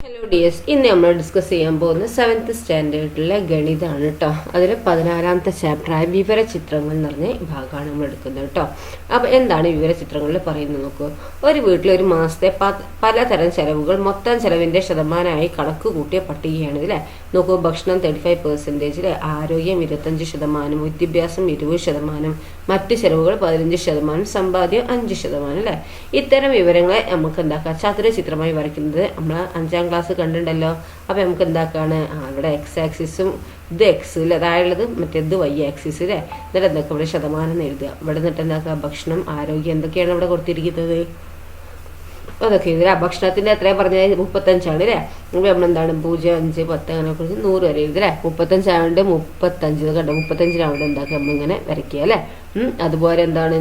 Hello dears, ഇന്ന് നമ്മൾ discuss ചെയ്യാൻ പോകുന്ന 7th സ്റ്റാൻഡേർഡിലെ ഗണിതമാണ് കേട്ടോ. അതിൽ 16ാമത്തെ ചാപ്റ്ററായ വിവരചിത്രങ്ങൾ എന്ന് പറഞ്ഞ ഭാഗമാണ് നമ്മൾ എടുക്കുന്നത് കേട്ടോ. അപ്പോൾ എന്താണ് വിവരചിത്രങ്ങളിൽ പറയുന്നത് നോക്കൂ. ഒരു വീട്ടിൽ ഒരു മാസത്തെ പലതരം ചെലവുകൾ മൊത്തം ചെലവിൻ്റെ ശതമാനമായി കണക്ക് കൂട്ടിയ പട്ടികയാണ് ഇതിലെ. നോക്കൂ, ഭക്ഷണം 35%, ആരോഗ്യം 25%, വിദ്യാഭ്യാസം 20%, മറ്റ് ചെലവുകൾ 15%, സമ്പാദ്യം 5%. അല്ലേ? ഇത്തരം വിവരങ്ങളെ നമുക്ക് എന്താക്കാം, ചതുരചിത്രമായി വരയ്ക്കുന്നത് നമ്മൾ 5ാം ക്ലാസ് കണ്ടിട്ടുണ്ടല്ലോ. അപ്പോൾ നമുക്ക് എന്താക്കാണ്, ഇവിടെ എക്സ് ആക്സിസും ഇത് എക്സ് അല്ലേ, അതായുള്ളത് മറ്റേത് വൈ ആക്സിസ് അല്ലേ. എന്നിട്ട് എന്തൊക്കെ ഇവിടെ ശതമാനം എഴുതുക. ഇവിടെ നിന്നിട്ട് എന്താക്കുക, ഭക്ഷണം, ആരോഗ്യം എന്തൊക്കെയാണ് ഇവിടെ കൊടുത്തിരിക്കുന്നത് അതൊക്കെ എഴുതുക. ഭക്ഷണത്തിൻ്റെ എത്രയാണ് പറഞ്ഞത്, 35 അല്ലേ. അപ്പോൾ നമ്മളെന്താണ് 0, 5, 10 അങ്ങനെ കുറിച്ച് 100 വരെ എഴുതല്ലേ. 35 ആയതുകൊണ്ട് 35 കണ്ടോ, 35 എന്താക്കുക നമ്മളിങ്ങനെ വരയ്ക്കുക അല്ലേ. അതുപോലെ എന്താണ്,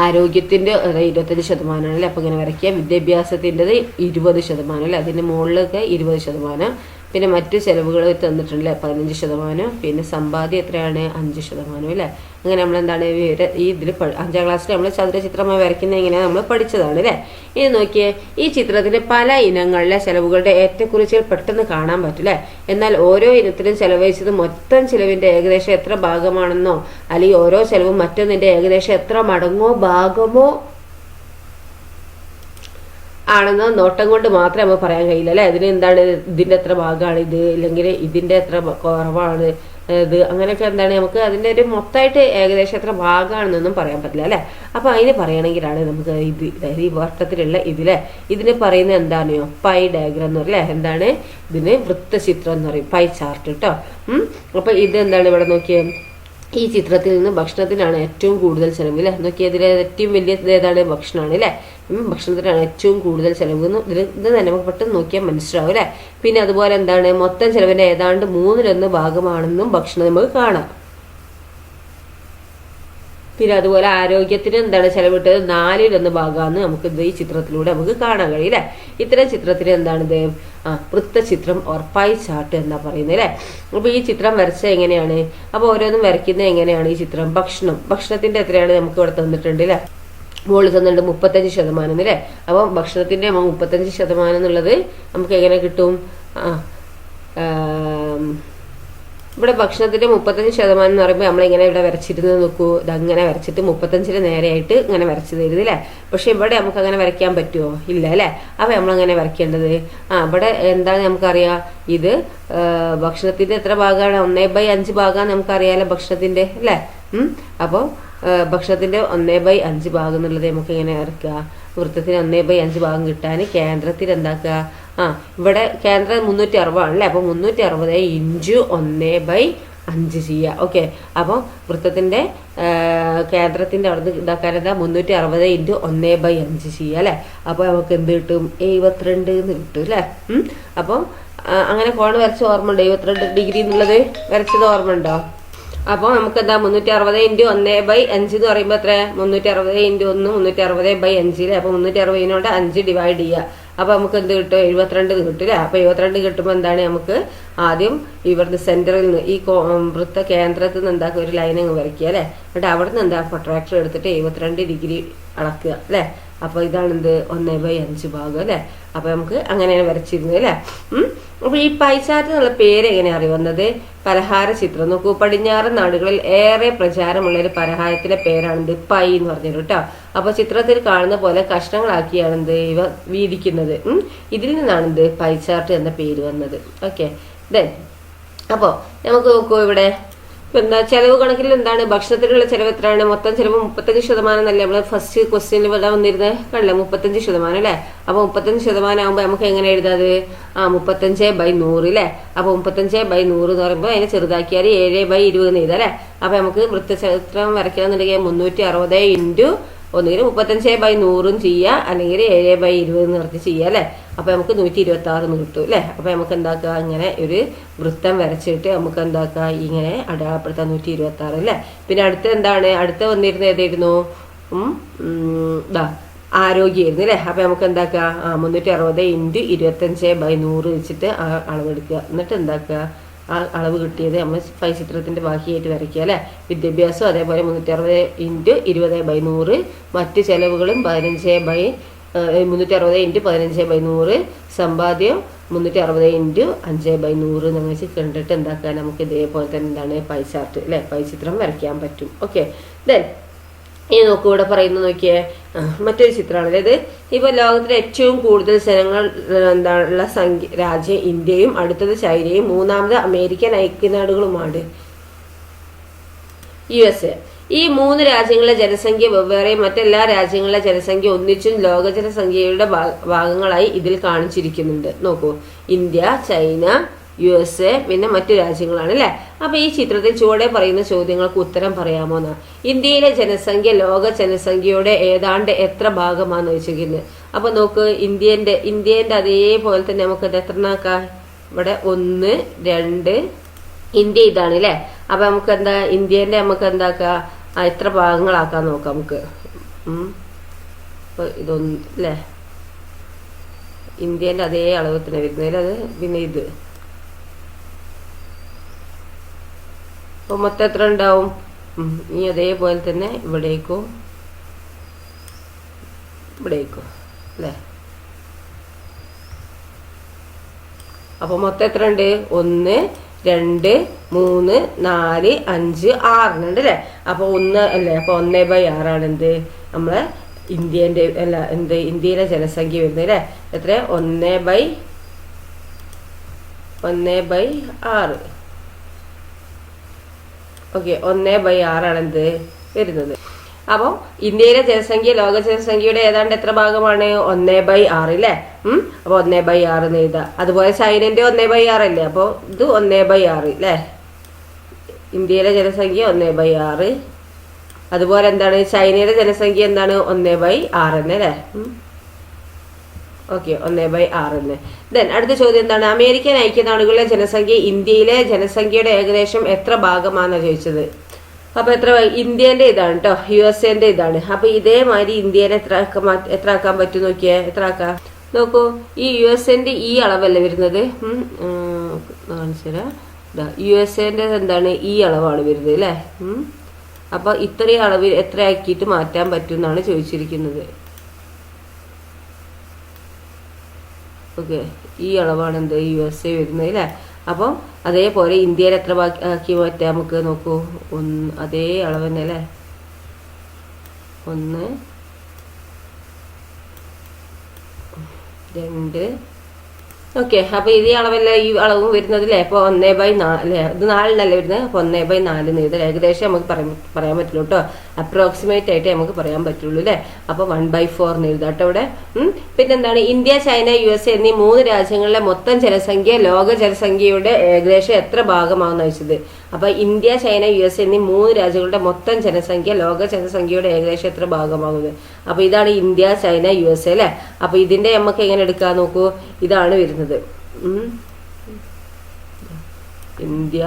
ആരോഗ്യത്തിൻ്റെ 25% അല്ലേ, അപ്പോൾ ഇങ്ങനെ വരയ്ക്കുക. വിദ്യാഭ്യാസത്തിൻ്റെത് 20% അല്ലേ, അതിൻ്റെ മുകളിലൊക്കെ 20%. പിന്നെ മറ്റ് ചിലവുകൾ തന്നിട്ടുണ്ടല്ലേ 15%. പിന്നെ സമ്പാദ്യം എത്രയാണ്, 5% അല്ലേ. അങ്ങനെ നമ്മളെന്താണ് ഈ ഇതിൽ 5ാം ക്ലാസ്സിൽ നമ്മൾ ചതുരചിത്രമായി വരയ്ക്കുന്നത് എങ്ങനെയാണ് നമ്മൾ പഠിച്ചതാണ് അല്ലേ. ഇനി നോക്കിയേ, ഈ ചിത്രത്തിന് പല ഇനങ്ങളിലെ ചെലവുകളുടെ ഏറ്റക്കുറിച്ചിൽ പെട്ടെന്ന് കാണാൻ പറ്റില്ലേ. എന്നാൽ ഓരോ ഇനത്തിലും ചെലവഴിച്ചത് മൊത്തം ചിലവിൻ്റെ ഏകദേശം എത്ര ഭാഗമാണെന്നോ അല്ലെങ്കിൽ ഓരോ ചെലവും മറ്റൊന്നിൻ്റെ ഏകദേശം എത്ര മടങ്ങോ ഭാഗമോ ആണെന്നോ നോട്ടം കൊണ്ട് മാത്രമേ നമുക്ക് പറയാൻ കഴിയില്ല അല്ലേ. ഇതിന് എന്താണ്, ഇതിൻ്റെ എത്ര ഭാഗമാണ് ഇത്, അല്ലെങ്കിൽ ഇതിൻ്റെ എത്ര കുറവാണ് ഇത്, അങ്ങനെയൊക്കെ എന്താണ് നമുക്ക് അതിൻ്റെ ഒരു മൊത്തമായിട്ട് ഏകദേശം എത്ര ഭാഗമാണെന്നൊന്നും പറയാൻ പറ്റില്ല അല്ലേ. അപ്പോൾ അതിന് പറയണമെങ്കിലാണ് നമുക്ക് ഇത്, അതായത് ഈ വട്ടത്തിലുള്ള ഇതിന് പറയുന്നത് എന്താണെയോ പൈ ഡയഗ്രം എന്ന് പറയും അല്ലേ. എന്താണ് ഇതിന്, വൃത്തചിത്രം എന്ന് പറയും, പൈ ചാർട്ട് കേട്ടോ. അപ്പോൾ ഇത് എന്താണ്, ഇവിടെ നോക്കിയേ, ഈ ചിത്രത്തിൽ നിന്ന് ഭക്ഷണത്തിനാണ് ഏറ്റവും കൂടുതൽ ചെലവ് അല്ലേ. നോക്കിയാൽ ഇതിലെ ഏറ്റവും വലിയ ഏതാണ്, ഭക്ഷണമാണ് അല്ലേ. ഭക്ഷണത്തിനാണ് ഏറ്റവും കൂടുതൽ ചെലവ് ഇത് തന്നെ നമുക്ക് പെട്ടെന്ന് നോക്കിയാൽ മനസ്സിലാവും അല്ലേ. പിന്നെ അതുപോലെ എന്താണ്, മൊത്തം ചെലവിൻ്റെ ഏതാണ്ട് 1/3 ഭാഗമാണെന്നും ഭക്ഷണം നമുക്ക് കാണാം. പിന്നെ അതുപോലെ ആരോഗ്യത്തിന് എന്താണ് ചെലവിട്ടത് 4/1 ഭാഗമാണെന്ന് നമുക്ക് ഈ ചിത്രത്തിലൂടെ നമുക്ക് കാണാൻ കഴിയില്ലേ. ഇത്തരം ചിത്രത്തിന് എന്താണിത്, വൃത്തചിത്രം ഓർ പൈ ചാർട്ട് എന്നാ പറയുന്നത് അല്ലേ. അപ്പോൾ ഈ ചിത്രം വരച്ച എങ്ങനെയാണ്, അപ്പോൾ ഓരോന്നും വരയ്ക്കുന്നത് എങ്ങനെയാണ്. ഈ ചിത്രം ഭക്ഷണത്തിന്റെ എത്രയാണ് നമുക്ക് ഇവിടെ തന്നിട്ടുണ്ട് അല്ലേ, മുകളിൽ തന്നിട്ടുണ്ട് 35% അല്ലേ. അപ്പം ഭക്ഷണത്തിന്റെ 35% എന്നുള്ളത് നമുക്ക് എങ്ങനെ കിട്ടും, ഇവിടെ ഭക്ഷണത്തിന്റെ 35% എന്ന് പറയുമ്പോൾ നമ്മളിങ്ങനെ ഇവിടെ വരച്ചിരുന്ന് നോക്കൂ, ഇതങ്ങനെ വരച്ചിട്ട് 35 നേരെയായിട്ട് ഇങ്ങനെ വരച്ചു തരുന്നില്ലേ. പക്ഷെ ഇവിടെ നമുക്ക് അങ്ങനെ വരയ്ക്കാൻ പറ്റുമോ, ഇല്ല അല്ലേ. അപ്പോൾ നമ്മളങ്ങനെ വരയ്ക്കേണ്ടത്, ഇവിടെ എന്താണ് നമുക്കറിയാം, ഇത് ഭക്ഷണത്തിന്റെ എത്ര ഭാഗമാണ്, 1/5 ഭാഗമാണ് നമുക്കറിയാലോ ഭക്ഷണത്തിന്റെ അല്ലേ. അപ്പോൾ ഭക്ഷണത്തിന്റെ 1/5 ഭാഗം എന്നുള്ളത് നമുക്ക് എങ്ങനെ ഇറക്കുക, വൃത്തത്തിന് 1/5 ഭാഗം കിട്ടാൻ കേന്ദ്രത്തിൽ എന്താക്കുക, ഇവിടെ കേന്ദ്രം 360 ആണല്ലേ. അപ്പോൾ 360 × 1/5 ചെയ്യുക. ഓക്കെ, അപ്പോൾ വൃത്തത്തിന്റെ കേന്ദ്രത്തിന്റെ അവിടെ നിന്ന് ഇതാക്കാൻ എന്താ 360 × 1/5 ചെയ്യുക അല്ലേ. അപ്പോൾ നമുക്ക് എന്ത് കിട്ടും, 72 എന്ന് കിട്ടും അല്ലേ. അപ്പോൾ അങ്ങനെ കോൺ വരച്ച ഓർമ്മ ഉണ്ടോ, 72 ഡിഗ്രി എന്നുള്ളത് വരച്ചത് ഓർമ്മ ഉണ്ടോ. അപ്പോൾ നമുക്ക് എന്താ 360 × 1/5 എന്ന് പറയുമ്പോൾ എത്ര, 360 × 1 360/5. അപ്പോൾ 360 5 ഡിവൈഡ് ചെയ്യുക. അപ്പോൾ നമുക്ക് എന്ത് കിട്ടും, 72 കിട്ടില്ലേ. അപ്പോൾ 72 കിട്ടുമ്പോൾ എന്താണ്, നമുക്ക് ആദ്യം ഇവിടുന്ന് സെന്ററിൽ നിന്ന് ഈ വൃത്ത കേന്ദ്രത്തിൽ നിന്ന് എന്താക്കുക, ഒരു ലൈൻ അങ്ങ് വരയ്ക്കുക അല്ലേ. എന്നിട്ട് അവിടെ നിന്ന് എന്താ പ്രൊട്രാക്ടർ എടുത്തിട്ട് 72 ഡിഗ്രി അളക്കുക അല്ലേ. അപ്പോൾ ഇതാണ് എന്ത്, 1/5 ഭാഗം അല്ലേ. അപ്പോൾ നമുക്ക് അങ്ങനെയാണ് വരച്ചിരുന്നത് അല്ലേ. അപ്പോൾ ഈ പൈ ചാർട്ട് എന്നുള്ള പേര് എങ്ങനെയാണ് അറിയുന്നത്, പലഹാര ചിത്രം നോക്കൂ. പടിഞ്ഞാറൻ നാടുകളിൽ ഏറെ പ്രചാരമുള്ള ഒരു പലഹാരത്തിന്റെ പേരാണിത് പൈ എന്ന് പറഞ്ഞത് കേട്ടോ. അപ്പോൾ ചിത്രത്തിൽ കാണുന്ന പോലെ കഷ്ണങ്ങളാക്കിയാണ് എന്ത് ഇവ വീതിക്കുന്നത്. ഇതിൽ നിന്നാണ് എന്ത് പൈ ചാർട്ട് എന്ന പേര് വന്നത്. ഓക്കെ, അപ്പോൾ നമുക്ക് നോക്കൂ, ഇവിടെ എന്താ ചെലവ് കണക്കിൽ എന്താണ്, ഭക്ഷണത്തിനുള്ള ചെലവ് എത്രയാണ്, മൊത്തം ചെലവ് 35% എന്നല്ലേ നമ്മൾ ഫസ്റ്റ് ക്വസ്റ്റ്യനിൽ ഇവിടെ വന്നിരുന്നത് കണ്ടല്ലേ, 35% അല്ലേ. അപ്പോൾ 35% ആകുമ്പോൾ നമുക്ക് എങ്ങനെ എഴുതാത്, 35/100 അല്ലേ. അപ്പോൾ 35/100 എന്ന് പറയുമ്പോൾ അതിനെ ചെറുതാക്കിയാൽ 7/20 എന്ന് എഴുതാം അല്ലേ. അപ്പോൾ നമുക്ക് വൃത്തചിത്രം വരയ്ക്കണമെന്നുണ്ടെങ്കിൽ 360 ഒന്നുകിൽ 35/100 ചെയ്യുക, അല്ലെങ്കിൽ 7/20 എന്ന് പറഞ്ഞ് ചെയ്യുക അല്ലേ. അപ്പോൾ നമുക്ക് 126 എന്ന് കിട്ടും അല്ലേ. അപ്പോൾ നമുക്ക് എന്താക്കുക, ഇങ്ങനെ ഒരു വൃത്തം വരച്ചിട്ട് നമുക്ക് എന്താക്കുക, ഇങ്ങനെ അടയാളപ്പെടുത്താം 126 അല്ലേ. പിന്നെ അടുത്ത എന്താണ്, അടുത്ത വന്നിരുന്നത് ഏതായിരുന്നു, ആരോഗ്യമായിരുന്നു അല്ലേ. അപ്പോൾ നമുക്ക് എന്താക്കുക, 360 × 25/100 വെച്ചിട്ട് അളവെടുക്കുക. എന്നിട്ട് എന്താക്കുക, ആ അളവ് കിട്ടിയത് നമ്മൾ പൈ ചിത്രത്തിന്റെ ബാക്കിയായിട്ട് വരയ്ക്കുക അല്ലേ. വിദ്യാഭ്യാസം അതേപോലെ 360 × 20/100, മറ്റ് ചെലവുകളും 15 360 × 15/100 സമ്പാദ്യം 360 × 5/100 എന്ന് വെച്ച് കണ്ടിട്ട് എന്താക്കാൻ നമുക്ക് ഇതേപോലെ തന്നെ എന്താണ് പൈ ചാർട്ട് അല്ലെ പൈ ചിത്രം വരയ്ക്കാൻ പറ്റും. ഓക്കെ, ദെൻ ഇനി നോക്കൂ, ഇവിടെ പറയുന്നത് നോക്കിയേ, മറ്റൊരു ചിത്രമാണ്. അതായത് ഇപ്പൊ ലോകത്തിലെ ഏറ്റവും കൂടുതൽ ജനങ്ങൾ എന്താണുള്ള രാജ്യം ഇന്ത്യയും, അടുത്തത് ചൈനയും, മൂന്നാമത് അമേരിക്കൻ ഐക്യനാടുകളുമാണ് USA. ഈ 3 രാജ്യങ്ങളിലെ ജനസംഖ്യ വെവ്വേറെ മറ്റെല്ലാ രാജ്യങ്ങളിലെ ജനസംഖ്യ ഒന്നിച്ചും ലോക ജനസംഖ്യയുടെ ഭാഗങ്ങളായി ഇതിൽ കാണിച്ചിരിക്കുന്നുണ്ട്. നോക്കൂ, ഇന്ത്യ, ചൈന, USA പിന്നെ മറ്റു രാജ്യങ്ങളാണ് അല്ലെ. അപ്പൊ ഈ ചിത്രത്തിൽ ചുവടെ പറയുന്ന ചോദ്യങ്ങൾക്ക് ഉത്തരം പറയാമോ എന്നാ. ഇന്ത്യയിലെ ജനസംഖ്യ ലോക ജനസംഖ്യയുടെ ഏതാണ്ട് എത്ര ഭാഗമാണെന്ന് വെച്ചിരിക്കുന്നത്. അപ്പൊ നോക്ക്, ഇന്ത്യന്റെ അതേപോലെ തന്നെ നമുക്ക് ഇത് എത്രണ്ണാക്കാം, ഇവിടെ 1, 2, ഇന്ത്യ ഇതാണ് അല്ലെ. അപ്പൊ നമുക്ക് എന്താ ഇന്ത്യന്റെ നമുക്ക് എന്താക്കാം, എത്ര ഭാഗങ്ങളാക്കാൻ നോക്കാം നമുക്ക്. അപ്പൊ ഇതൊന്ന് അല്ലേ, ഇന്ത്യന്റെ അതേ അളവത്തിന് വരുന്നതിൽ അത് പിന്നെ ഇത് അപ്പൊ മൊത്തം എത്ര ഉണ്ടാവും. ഇനി അതേപോലെ തന്നെ ഇവിടേക്കും അല്ലേ. അപ്പൊ മൊത്തം എത്ര ഉണ്ട്, 1, 2, 3, 4, 5, 6 ഉണ്ട് അല്ലെ. അപ്പൊ 1 അല്ലേ, അപ്പൊ 1/6 ആണ് എന്ത് നമ്മളെ ഇന്ത്യന്റെ അല്ല എന്ത് ഇന്ത്യയിലെ ജനസംഖ്യ വരുന്നത് അല്ലെ. എത്ര, 1/6. ഓക്കെ, 1/6 ആണ് എന്ത് വരുന്നത്. അപ്പൊ ഇന്ത്യയിലെ ജനസംഖ്യ ലോക ജനസംഖ്യയുടെ ഏതാണ്ട് എത്ര ഭാഗമാണ്, 1/6 അല്ലേ. അപ്പൊ 1/6 എന്ന് എഴുതാം. അതുപോലെ ചൈനന്റെ 1/6 അല്ലേ. അപ്പൊ ഇത് 1/6 അല്ലേ. ഇന്ത്യയിലെ ജനസംഖ്യ 1/6. അതുപോലെ എന്താണ് ചൈനയുടെ ജനസംഖ്യ എന്താണ്, 1/6 തന്നെ അല്ലേ. ഓക്കെ, 1/6 തന്നെ. ദെൻ അടുത്ത ചോദ്യം എന്താണ്, അമേരിക്കൻ ഐക്യനാടുകളിലെ ജനസംഖ്യ ഇന്ത്യയിലെ ജനസംഖ്യയുടെ ഏകദേശം എത്ര ഭാഗമാണെന്നാണ് ചോദിച്ചത്. അപ്പൊ എത്ര, ഇന്ത്യന്റെ ഇതാണ് കേട്ടോ, USA ഇതാണ്. അപ്പൊ ഇതേമാതിരി ഇന്ത്യനെ എത്ര ആക്കാൻ പറ്റും നോക്കിയേ, എത്ര ആക്കാം നോക്കൂ. ഈ USA ഈ അളവല്ല വരുന്നത്, കാണിച്ചുതരാം. USA എന്താണ് ഈ അളവാണ് വരുന്നത് അല്ലേ. അപ്പൊ ഇത്രയും അളവിൽ എത്ര ആക്കിയിട്ട് മാറ്റാൻ പറ്റും എന്നാണ് ചോദിച്ചിരിക്കുന്നത്. ഓക്കെ, ഈ അളവാണ് എന്ത് USA വരുന്നത് അല്ലേ. അപ്പം അതേപോലെ ഇന്ത്യയിൽ എത്ര ആക്കി മാറ്റാം നമുക്ക് നോക്കൂ. അതേ അളവ് തന്നെ അല്ലേ. 1, 2. ഓക്കെ, അപ്പൊ ഇതേ അളവല്ല ഈ അളവും വരുന്നത് അല്ലേ. അപ്പൊ 1/4 അല്ലെ, ഇത് 4 വരുന്നത്. അപ്പൊ 1/4 എഴുതാം. ഏകദേശം നമുക്ക് പറയാൻ പറ്റുള്ളൂ കേട്ടോ, അപ്രോക്സിമേറ്റ് ആയിട്ട് നമുക്ക് പറയാൻ പറ്റുള്ളൂ അല്ലെ. അപ്പൊ 1/4 എഴുതാട്ടോ ഇവിടെ. പിന്നെന്താണ്, ഇന്ത്യ, ചൈന, USA എന്നീ 3 രാജ്യങ്ങളിലെ മൊത്തം ജനസംഖ്യ ലോക ജനസംഖ്യയുടെ ഏകദേശം എത്ര ഭാഗമാണെന്ന് വെച്ചത്. അപ്പൊ ഇന്ത്യ, ചൈന, USA എന്നീ 3 രാജ്യങ്ങളുടെ മൊത്തം ജനസംഖ്യ ലോക ജനസംഖ്യയുടെ ഏകദേശം എത്ര ഭാഗമാകുന്നത്. അപ്പൊ ഇതാണ് ഇന്ത്യ, ചൈന, USA അല്ലെ. അപ്പൊ ഇതിന്റെ നമുക്ക് എങ്ങനെ എടുക്കാൻ നോക്കൂ, ഇതാണ് വരുന്നത്. ഇന്ത്യ,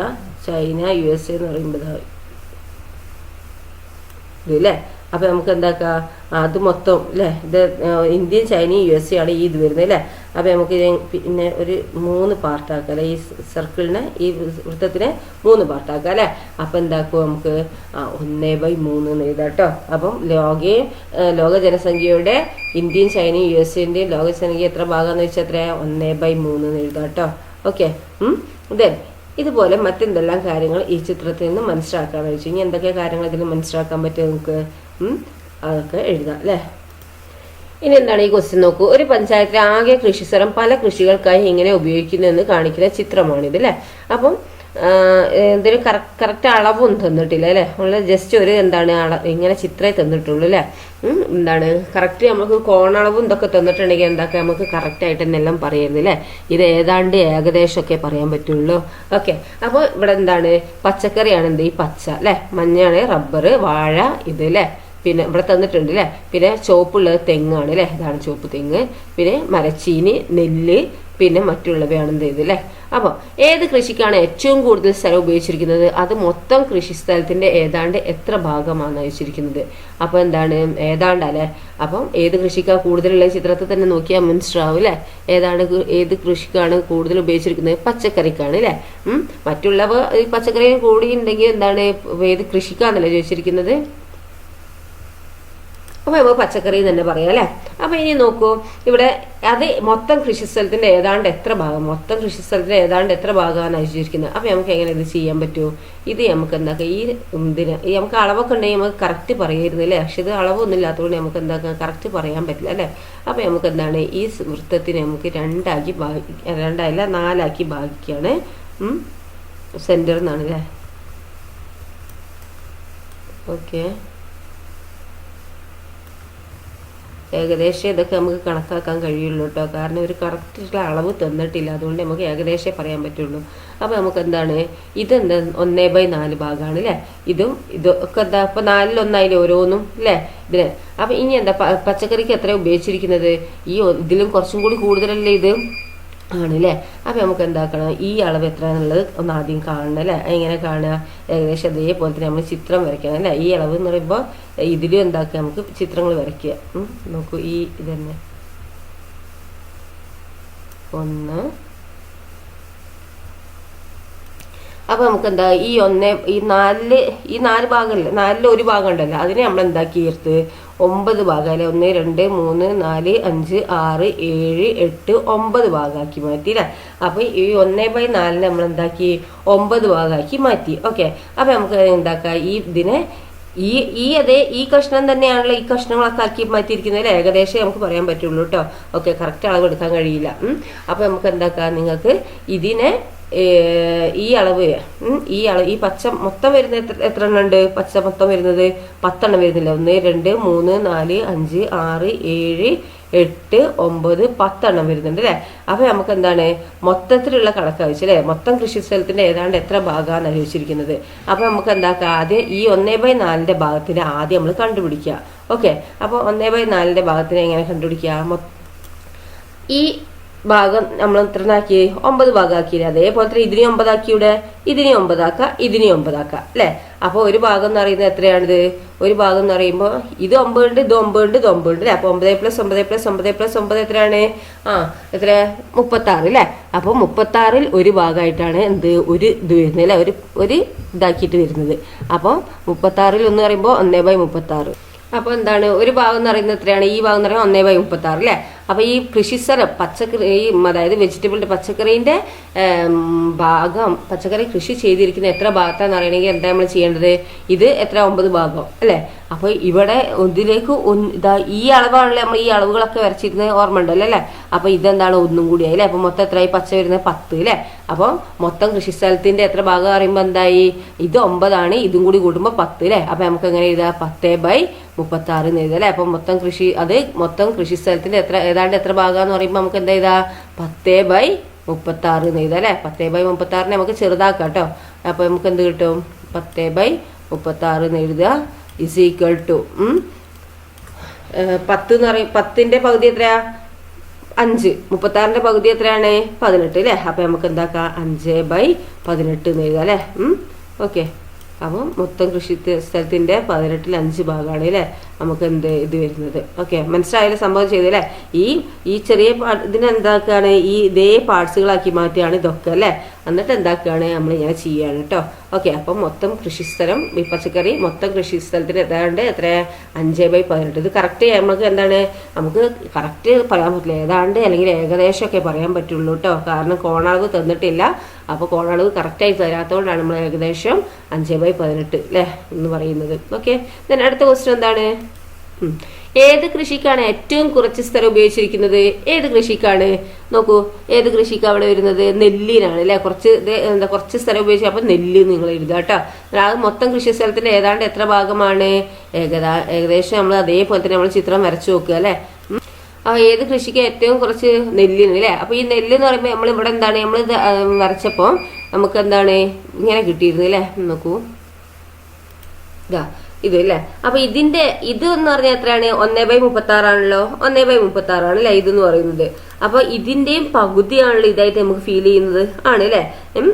ചൈന, USA എന്ന് പറയുമ്പോൾ ഇത് അല്ലേ. അപ്പൊ നമുക്ക് എന്താക്കാം, അത് മൊത്തം അല്ലെ, ഇത് ഇന്ത്യയും ചൈനയും USA ആണ് ഈ ഇത് വരുന്നത് അല്ലെ. അപ്പൊ നമുക്ക് പിന്നെ ഒരു 3 പാർട്ടാക്കാം അല്ലെ. ഈ സർക്കിളിനെ ഈ വൃത്തത്തിനെ 3 പാർട്ടാക്കാം അല്ലെ. അപ്പൊ എന്താക്കും നമുക്ക് 1/3 എന്ന് എഴുതാം കേട്ടോ. അപ്പം ലോക ജനസംഖ്യയുടെ ഇന്ത്യയും ചൈനയും USA ലോക ജനസംഖ്യ എത്ര ഭാഗം വെച്ചാൽ എത്ര, 1/3 എന്ന് എഴുതാം കേട്ടോ. ഓക്കെ, ദെൻ ഇതുപോലെ മറ്റെന്തെല്ലാം കാര്യങ്ങൾ ഈ ചിത്രത്തിൽ നിന്ന് മനസ്സിലാക്കാന്ന് വെച്ചു. ഇനി എന്തൊക്കെ കാര്യങ്ങൾ ഇതിൽ മനസ്സിലാക്കാൻ പറ്റും നമുക്ക്, അതൊക്കെ എഴുതാം അല്ലേ. ഇനി എന്താണ് ഈ ക്വസ്റ്റ്യൻ നോക്കൂ. ഒരു പഞ്ചായത്തിലെ ആകെ കൃഷിസ്ഥലം പല കൃഷികൾക്കായി എങ്ങനെ ഉപയോഗിക്കുന്നു എന്ന് കാണിക്കുന്ന ചിത്രമാണിത് അല്ലേ. അപ്പം എന്തൊരു കറക്റ്റ് അളവൊന്നും തന്നിട്ടില്ല അല്ലേ. നമ്മൾ ജസ്റ്റ് ഒരു എന്താണ് ഇങ്ങനെ ചിത്രമേ തന്നിട്ടുള്ളൂ അല്ലേ. എന്താണ് കറക്റ്റ് നമുക്ക് കോണളവും ഇതൊക്കെ തന്നിട്ടുണ്ടെങ്കിൽ എന്താക്കുക നമുക്ക് കറക്റ്റായിട്ട് തന്നെ എല്ലാം പറയുന്നത് അല്ലേ. ഇത് ഏതാണ്ട് ഏകദേശമൊക്കെ പറയാൻ പറ്റുള്ളൂ. ഓക്കെ, അപ്പോൾ ഇവിടെ എന്താണ് പച്ചക്കറിയാണ് എന്ത് ഈ പച്ച അല്ലേ, മഞ്ഞാണ് റബ്ബർ, വാഴ ഇത് അല്ലേ. പിന്നെ ഇവിടെ തന്നിട്ടുണ്ട് അല്ലേ. പിന്നെ ചുവപ്പുള്ളത് തെങ്ങാണ് അല്ലേ, ഇതാണ് ചുവപ്പ് തെങ്ങ്. പിന്നെ മരച്ചീനി, നെല്ല്, പിന്നെ മറ്റുള്ളവയാണ് എന്ത് ചെയ്ത് അല്ലേ. അപ്പോൾ ഏത് കൃഷിക്കാണ് ഏറ്റവും കൂടുതൽ സ്ഥലം ഉപയോഗിച്ചിരിക്കുന്നത്, അത് മൊത്തം കൃഷിസ്ഥലത്തിന്റെ ഏതാണ്ട് എത്ര ഭാഗമാണ് വെച്ചിരിക്കുന്നത്. അപ്പോൾ എന്താണ് ഏതാണ്ട് അല്ലേ. അപ്പം ഏത് കൃഷിക്കാണ് കൂടുതലുള്ള ചിത്രത്തിൽ തന്നെ നോക്കിയാൽ മനസ്സിലാവും അല്ലേ. ഏത് കൃഷിക്കാണ് കൂടുതൽ ഉപയോഗിച്ചിരിക്കുന്നത്, പച്ചക്കറിക്കാണ് അല്ലേ. മറ്റുള്ളവ പച്ചക്കറി കൂടി ഉണ്ടെങ്കിൽ എന്താണ് ഏത് കൃഷിക്കാന്നല്ലേ ചോദിച്ചിരിക്കുന്നത്. അപ്പോൾ നമുക്ക് പച്ചക്കറി തന്നെ പറയാം അല്ലേ. അപ്പോൾ ഇനി നോക്കൂ, ഇവിടെ അത് മൊത്തം കൃഷിസ്ഥലത്തിന്റെ ഏതാണ്ട് എത്ര ഭാഗം, മൊത്തം കൃഷിസ്ഥലത്തിന്റെ ഏതാണ്ട് എത്ര ഭാഗമാണ് അയച്ചിരിക്കുന്നത്. അപ്പോൾ നമുക്ക് എങ്ങനെ ഇത് ചെയ്യാൻ പറ്റുമോ? ഇത് നമുക്ക് എന്താക്കാം, ഈ നമുക്ക് അളവൊക്കെ ഉണ്ടെങ്കിൽ നമുക്ക് കറക്റ്റ് പറയായിരുന്നില്ലേ. പക്ഷെ ഇത് അളവൊന്നും ഇല്ലാത്തതുകൊണ്ട് നമുക്ക് എന്താക്കാം കറക്റ്റ് പറയാൻ പറ്റില്ല അല്ലേ. അപ്പോൾ നമുക്ക് എന്താണ്, ഈ വൃത്തത്തിനെ നമുക്ക് രണ്ടായില്ല 4 ഭാഗിക്കുകയാണ്. സെന്റർ എന്നാണ് അല്ലേ. ഓക്കെ, ഏകദേശം ഇതൊക്കെ നമുക്ക് കണക്കാക്കാൻ കഴിയുള്ളൂ കേട്ടോ. കാരണം ഒരു കറക്റ്റുള്ള അളവ് തന്നിട്ടില്ല, അതുകൊണ്ട് നമുക്ക് ഏകദേശം പറയാൻ പറ്റുള്ളൂ. അപ്പോൾ നമുക്ക് എന്താണ്, ഇതെന്താ 1/4 ഭാഗമാണ് അല്ലേ. ഇതൊക്കെ എന്താ, ഇപ്പം 4ൽ 1 ഓരോന്നും അല്ലേ ഇതിന്. അപ്പം ഇനി എന്താ, പച്ചക്കറിക്ക് എത്ര ഉപയോഗിച്ചിരിക്കുന്നത്, ഇതിലും കുറച്ചും കൂടി കൂടുതലല്ലേ ഇത് ആണല്ലേ. അപ്പം നമുക്ക് എന്താക്കണം, ഈ അളവ് എത്ര എന്നുള്ളത് ഒന്ന് ആദ്യം കാണണം അല്ലേ. എങ്ങനെ കാണുക, ഏകദേശം അതേപോലെ തന്നെ നമ്മൾ ചിത്രം വരയ്ക്കണം അല്ലേ. ഈ അളവ് എന്ന് പറയുമ്പോൾ ഇതിലും എന്താക്കുക, നമുക്ക് ചിത്രങ്ങൾ വരയ്ക്കുക. നോക്കൂ, ഇത് തന്നെ 1. അപ്പോൾ നമുക്ക് എന്താ, ഈ 4 ഭാഗമല്ലേ, 4ൽ 1 ഭാഗം ഉണ്ടല്ലോ, അതിനെ നമ്മൾ എന്താക്കി ചേർത്ത് 9 ഭാഗം അല്ലെ. 1 2 3 4 5 6 7 8 9 ഭാഗമാക്കി മാറ്റി അല്ലേ. അപ്പോൾ ഈ 1/4 നമ്മൾ എന്താക്കി 9 ഭാഗമാക്കി മാറ്റി. ഓക്കെ, അപ്പോൾ നമുക്ക് എന്താക്കാം, ഇതിനെ ഈ കഷ്ണം തന്നെയാണല്ലോ ഈ കഷ്ണങ്ങളൊക്കെ ആക്കി മാറ്റിയിരിക്കുന്നത് അല്ലേ. ഏകദേശം നമുക്ക് പറയാൻ പറ്റുള്ളൂ കേട്ടോ. ഓക്കെ, കറക്റ്റ് അളവ് എടുക്കാൻ കഴിയില്ല. അപ്പോൾ നമുക്ക് എന്താക്കാം, നിങ്ങൾക്ക് ഇതിനെ ഈ അളവ് ഈ പച്ച മൊത്തം വരുന്നത് എത്ര എണ്ണം ഉണ്ട്, പച്ച മൊത്തം വരുന്നത് 10 എണ്ണം വരുന്നില്ല. 1 2 3 4 5 6 7 8 9 10 എണ്ണം വരുന്നുണ്ട് അല്ലേ. അപ്പൊ നമുക്ക് എന്താണ് മൊത്തത്തിലുള്ള കണക്കാവശ്യം അല്ലേ. മൊത്തം കൃഷി സ്ഥലത്തിന്റെ ഏതാണ്ട് എത്ര ഭാഗമാണ് അനുഭവിച്ചിരിക്കുന്നത്. അപ്പൊ നമുക്ക് എന്താക്കാം, ആദ്യം ഈ 1/4 ഭാഗത്തിന് ആദ്യം നമ്മൾ കണ്ടുപിടിക്കുക. ഓക്കെ, അപ്പോൾ 1/4 ഭാഗത്തിന് എങ്ങനെ കണ്ടുപിടിക്കുക, ഈ ഭാഗം നമ്മൾ എത്രനാക്കി 9 ഭാഗമാക്കിയില്ലേ. അതേപോലെ തന്നെ ഇതിനെ 9 ആക്കിയുടെ, ഇതിനെ 9 ആക്കുക, ഇതിനെ 9 ആക്കുക അല്ലേ. അപ്പോൾ ഒരു ഭാഗം എന്ന് പറയുന്നത് എത്രയാണിത്, ഒരു ഭാഗം എന്ന് പറയുമ്പോൾ ഇത് 9 ഉണ്ട്, ഇത് 9 ഉണ്ട്, ഇത് 9 ഉണ്ട് അല്ലേ. അപ്പോൾ 9 + 9 + 9 + 9 എത്രയാണ്, എത്ര 36 അല്ലേ. അപ്പോൾ 36ൽ ഒരു ഭാഗമായിട്ടാണ് ഒരു ഇത് വരുന്നത് അല്ലേ, ഒരു ഇതാക്കിയിട്ട് വരുന്നത്. അപ്പോൾ 36ൽ 1 പറയുമ്പോൾ 1/36. അപ്പോൾ എന്താണ്, ഒരു ഭാഗം എന്ന് പറയുന്നത് എത്രയാണ്, ഈ ഭാഗം എന്ന് പറയുമ്പോൾ 1/36 അല്ലേ. അപ്പോൾ ഈ കൃഷിസ്ഥലം പച്ചക്കറി, അതായത് വെജിറ്റബിളിന്റെ പച്ചക്കറീന്റെ ഭാഗം, പച്ചക്കറി കൃഷി ചെയ്തിരിക്കുന്ന എത്ര ഭാഗത്താന്ന് അറിയണമെങ്കിൽ എന്താ നമ്മൾ ചെയ്യേണ്ടത്, ഇത് എത്ര 9 ഭാഗം അല്ലേ. അപ്പോൾ ഇവിടെ ഇതിലേക്ക് ഈ അളവാണല്ലേ, നമ്മൾ ഈ അളവുകളൊക്കെ വരച്ചിരുന്നത് ഓർമ്മ ഉണ്ടല്ലോ അല്ലേ. അപ്പോൾ ഇതെന്താണ് ഒന്നും കൂടി ആയില്ലേ. അപ്പോൾ മൊത്തം എത്രയായി, പച്ച വരുന്നത് 10 അല്ലേ. അപ്പോൾ മൊത്തം കൃഷിസ്ഥലത്തിന്റെ എത്ര ഭാഗം അറിയുമ്പോൾ എന്തായി, ഇത് 9 ആണ്, ഇതും കൂടി കൂടുമ്പോൾ 10 അല്ലേ. അപ്പോൾ നമുക്ക് എങ്ങനെ എഴുതാം, 10/36 എന്ന് എഴുതാം അല്ലേ. അപ്പോൾ മൊത്തം കൃഷിസ്ഥലത്തിന്റെ ഏതാണ്ട് എത്ര ഭാഗം പറയുമ്പോൾ നമുക്ക് എന്താ ചെയ്താ 10/36 എന്ന് എഴുതാം അല്ലേ. 10/36 നമുക്ക് ചെറുതാക്കാം കേട്ടോ. അപ്പോൾ നമുക്ക് എന്ത് കിട്ടും, 10/36 എന്ന് എഴുതുക = 10 എന്ന് പറയും. 10ന്റെ പകുതി എത്രയാ, 5. 36ന്റെ പകുതി എത്രയാണ്, 18 അല്ലേ. അപ്പൊ നമുക്ക് എന്താക്കാം, 5/18 എന്ന് എഴുതാം അല്ലേ. ഓക്കെ, അപ്പം മൊത്തം കൃഷി സ്ഥലത്തിന്റെ 18ൽ 5 ഭാഗമാണ് അല്ലേ നമുക്ക് ഇത് വരുന്നത്. ഓക്കെ, മനസ്സിലായാലും സംഭവം ചെയ്തല്ലേ. ഈ ചെറിയ ഇതിനെന്താക്കുകയാണ്, ഇതേ പാർട്സുകളാക്കി മാറ്റിയാണ് ഇതൊക്കെ അല്ലേ. എന്നിട്ട് എന്താക്കുകയാണ്, നമ്മളിങ്ങനെ ചെയ്യാണ് കേട്ടോ. ഓക്കെ, അപ്പം മൊത്തം കൃഷിസ്ഥലം, ഈ പച്ചക്കറി മൊത്തം കൃഷിസ്ഥലത്തിന് ഏതാണ്ട് എത്ര 5/18. ഇത് കറക്റ്റ് നമുക്ക് എന്താണ്, നമുക്ക് കറക്റ്റ് പറയാൻ പറ്റില്ല, ഏതാണ്ട് അല്ലെങ്കിൽ ഏകദേശമൊക്കെ പറയാൻ പറ്റുള്ളൂ കേട്ടോ. കാരണം കോണളവ് തന്നിട്ടില്ല. അപ്പോൾ കോണളവ് കറക്റ്റായി തരാത്തതുകൊണ്ടാണ് നമ്മൾ ഏകദേശം 5/18 അല്ലേ എന്ന് പറയുന്നത്. ഓക്കെ, അടുത്ത ക്വസ്റ്റ്യൻ എന്താണ്, ഏത് കൃഷിക്കാണ് ഏറ്റവും കുറച്ച് സ്ഥലം ഉപയോഗിച്ചിരിക്കുന്നത്, ഏത് കൃഷിക്കാണ്, നോക്കൂ ഏത് കൃഷിക്കാണ് അവിടെ വരുന്നത്, നെല്ലിനാണ് അല്ലെ. കുറച്ച് സ്ഥലം ഉപയോഗിച്ച്, അപ്പൊ നെല്ല് നിങ്ങൾ എഴുതുക കേട്ടോ. അത് മൊത്തം കൃഷി സ്ഥലത്തിന്റെ ഏതാണ്ട് എത്ര ഭാഗമാണ്, ഏകദേശം നമ്മൾ അതേപോലെ തന്നെ നമ്മൾ ചിത്രം വരച്ചു നോക്കുക അല്ലെ. ഏത് കൃഷിക്ക് ഏറ്റവും കുറച്ച് നെല്ലിന് അല്ലേ. അപ്പൊ ഈ നെല്ല് എന്ന് പറയുമ്പോൾ നമ്മൾ ഇവിടെ എന്താണ്, നമ്മൾ വരച്ചപ്പോൾ നമുക്ക് എന്താണ് ഇങ്ങനെ കിട്ടിയിരുന്നു അല്ലേ. നോക്കൂ, ഇത് അല്ലേ. അപ്പൊ ഇത് എന്ന് പറഞ്ഞാൽ എത്രയാണ്, 1/36 ആണല്ലോ. 1/36 ആണ് അല്ലെ ഇതെന്ന് പറയുന്നത്. അപ്പൊ ഇതിന്റെയും പകുതിയാണല്ലോ ഇതായിട്ട് നമുക്ക് ഫീൽ ചെയ്യുന്നത് ആണ് അല്ലെ.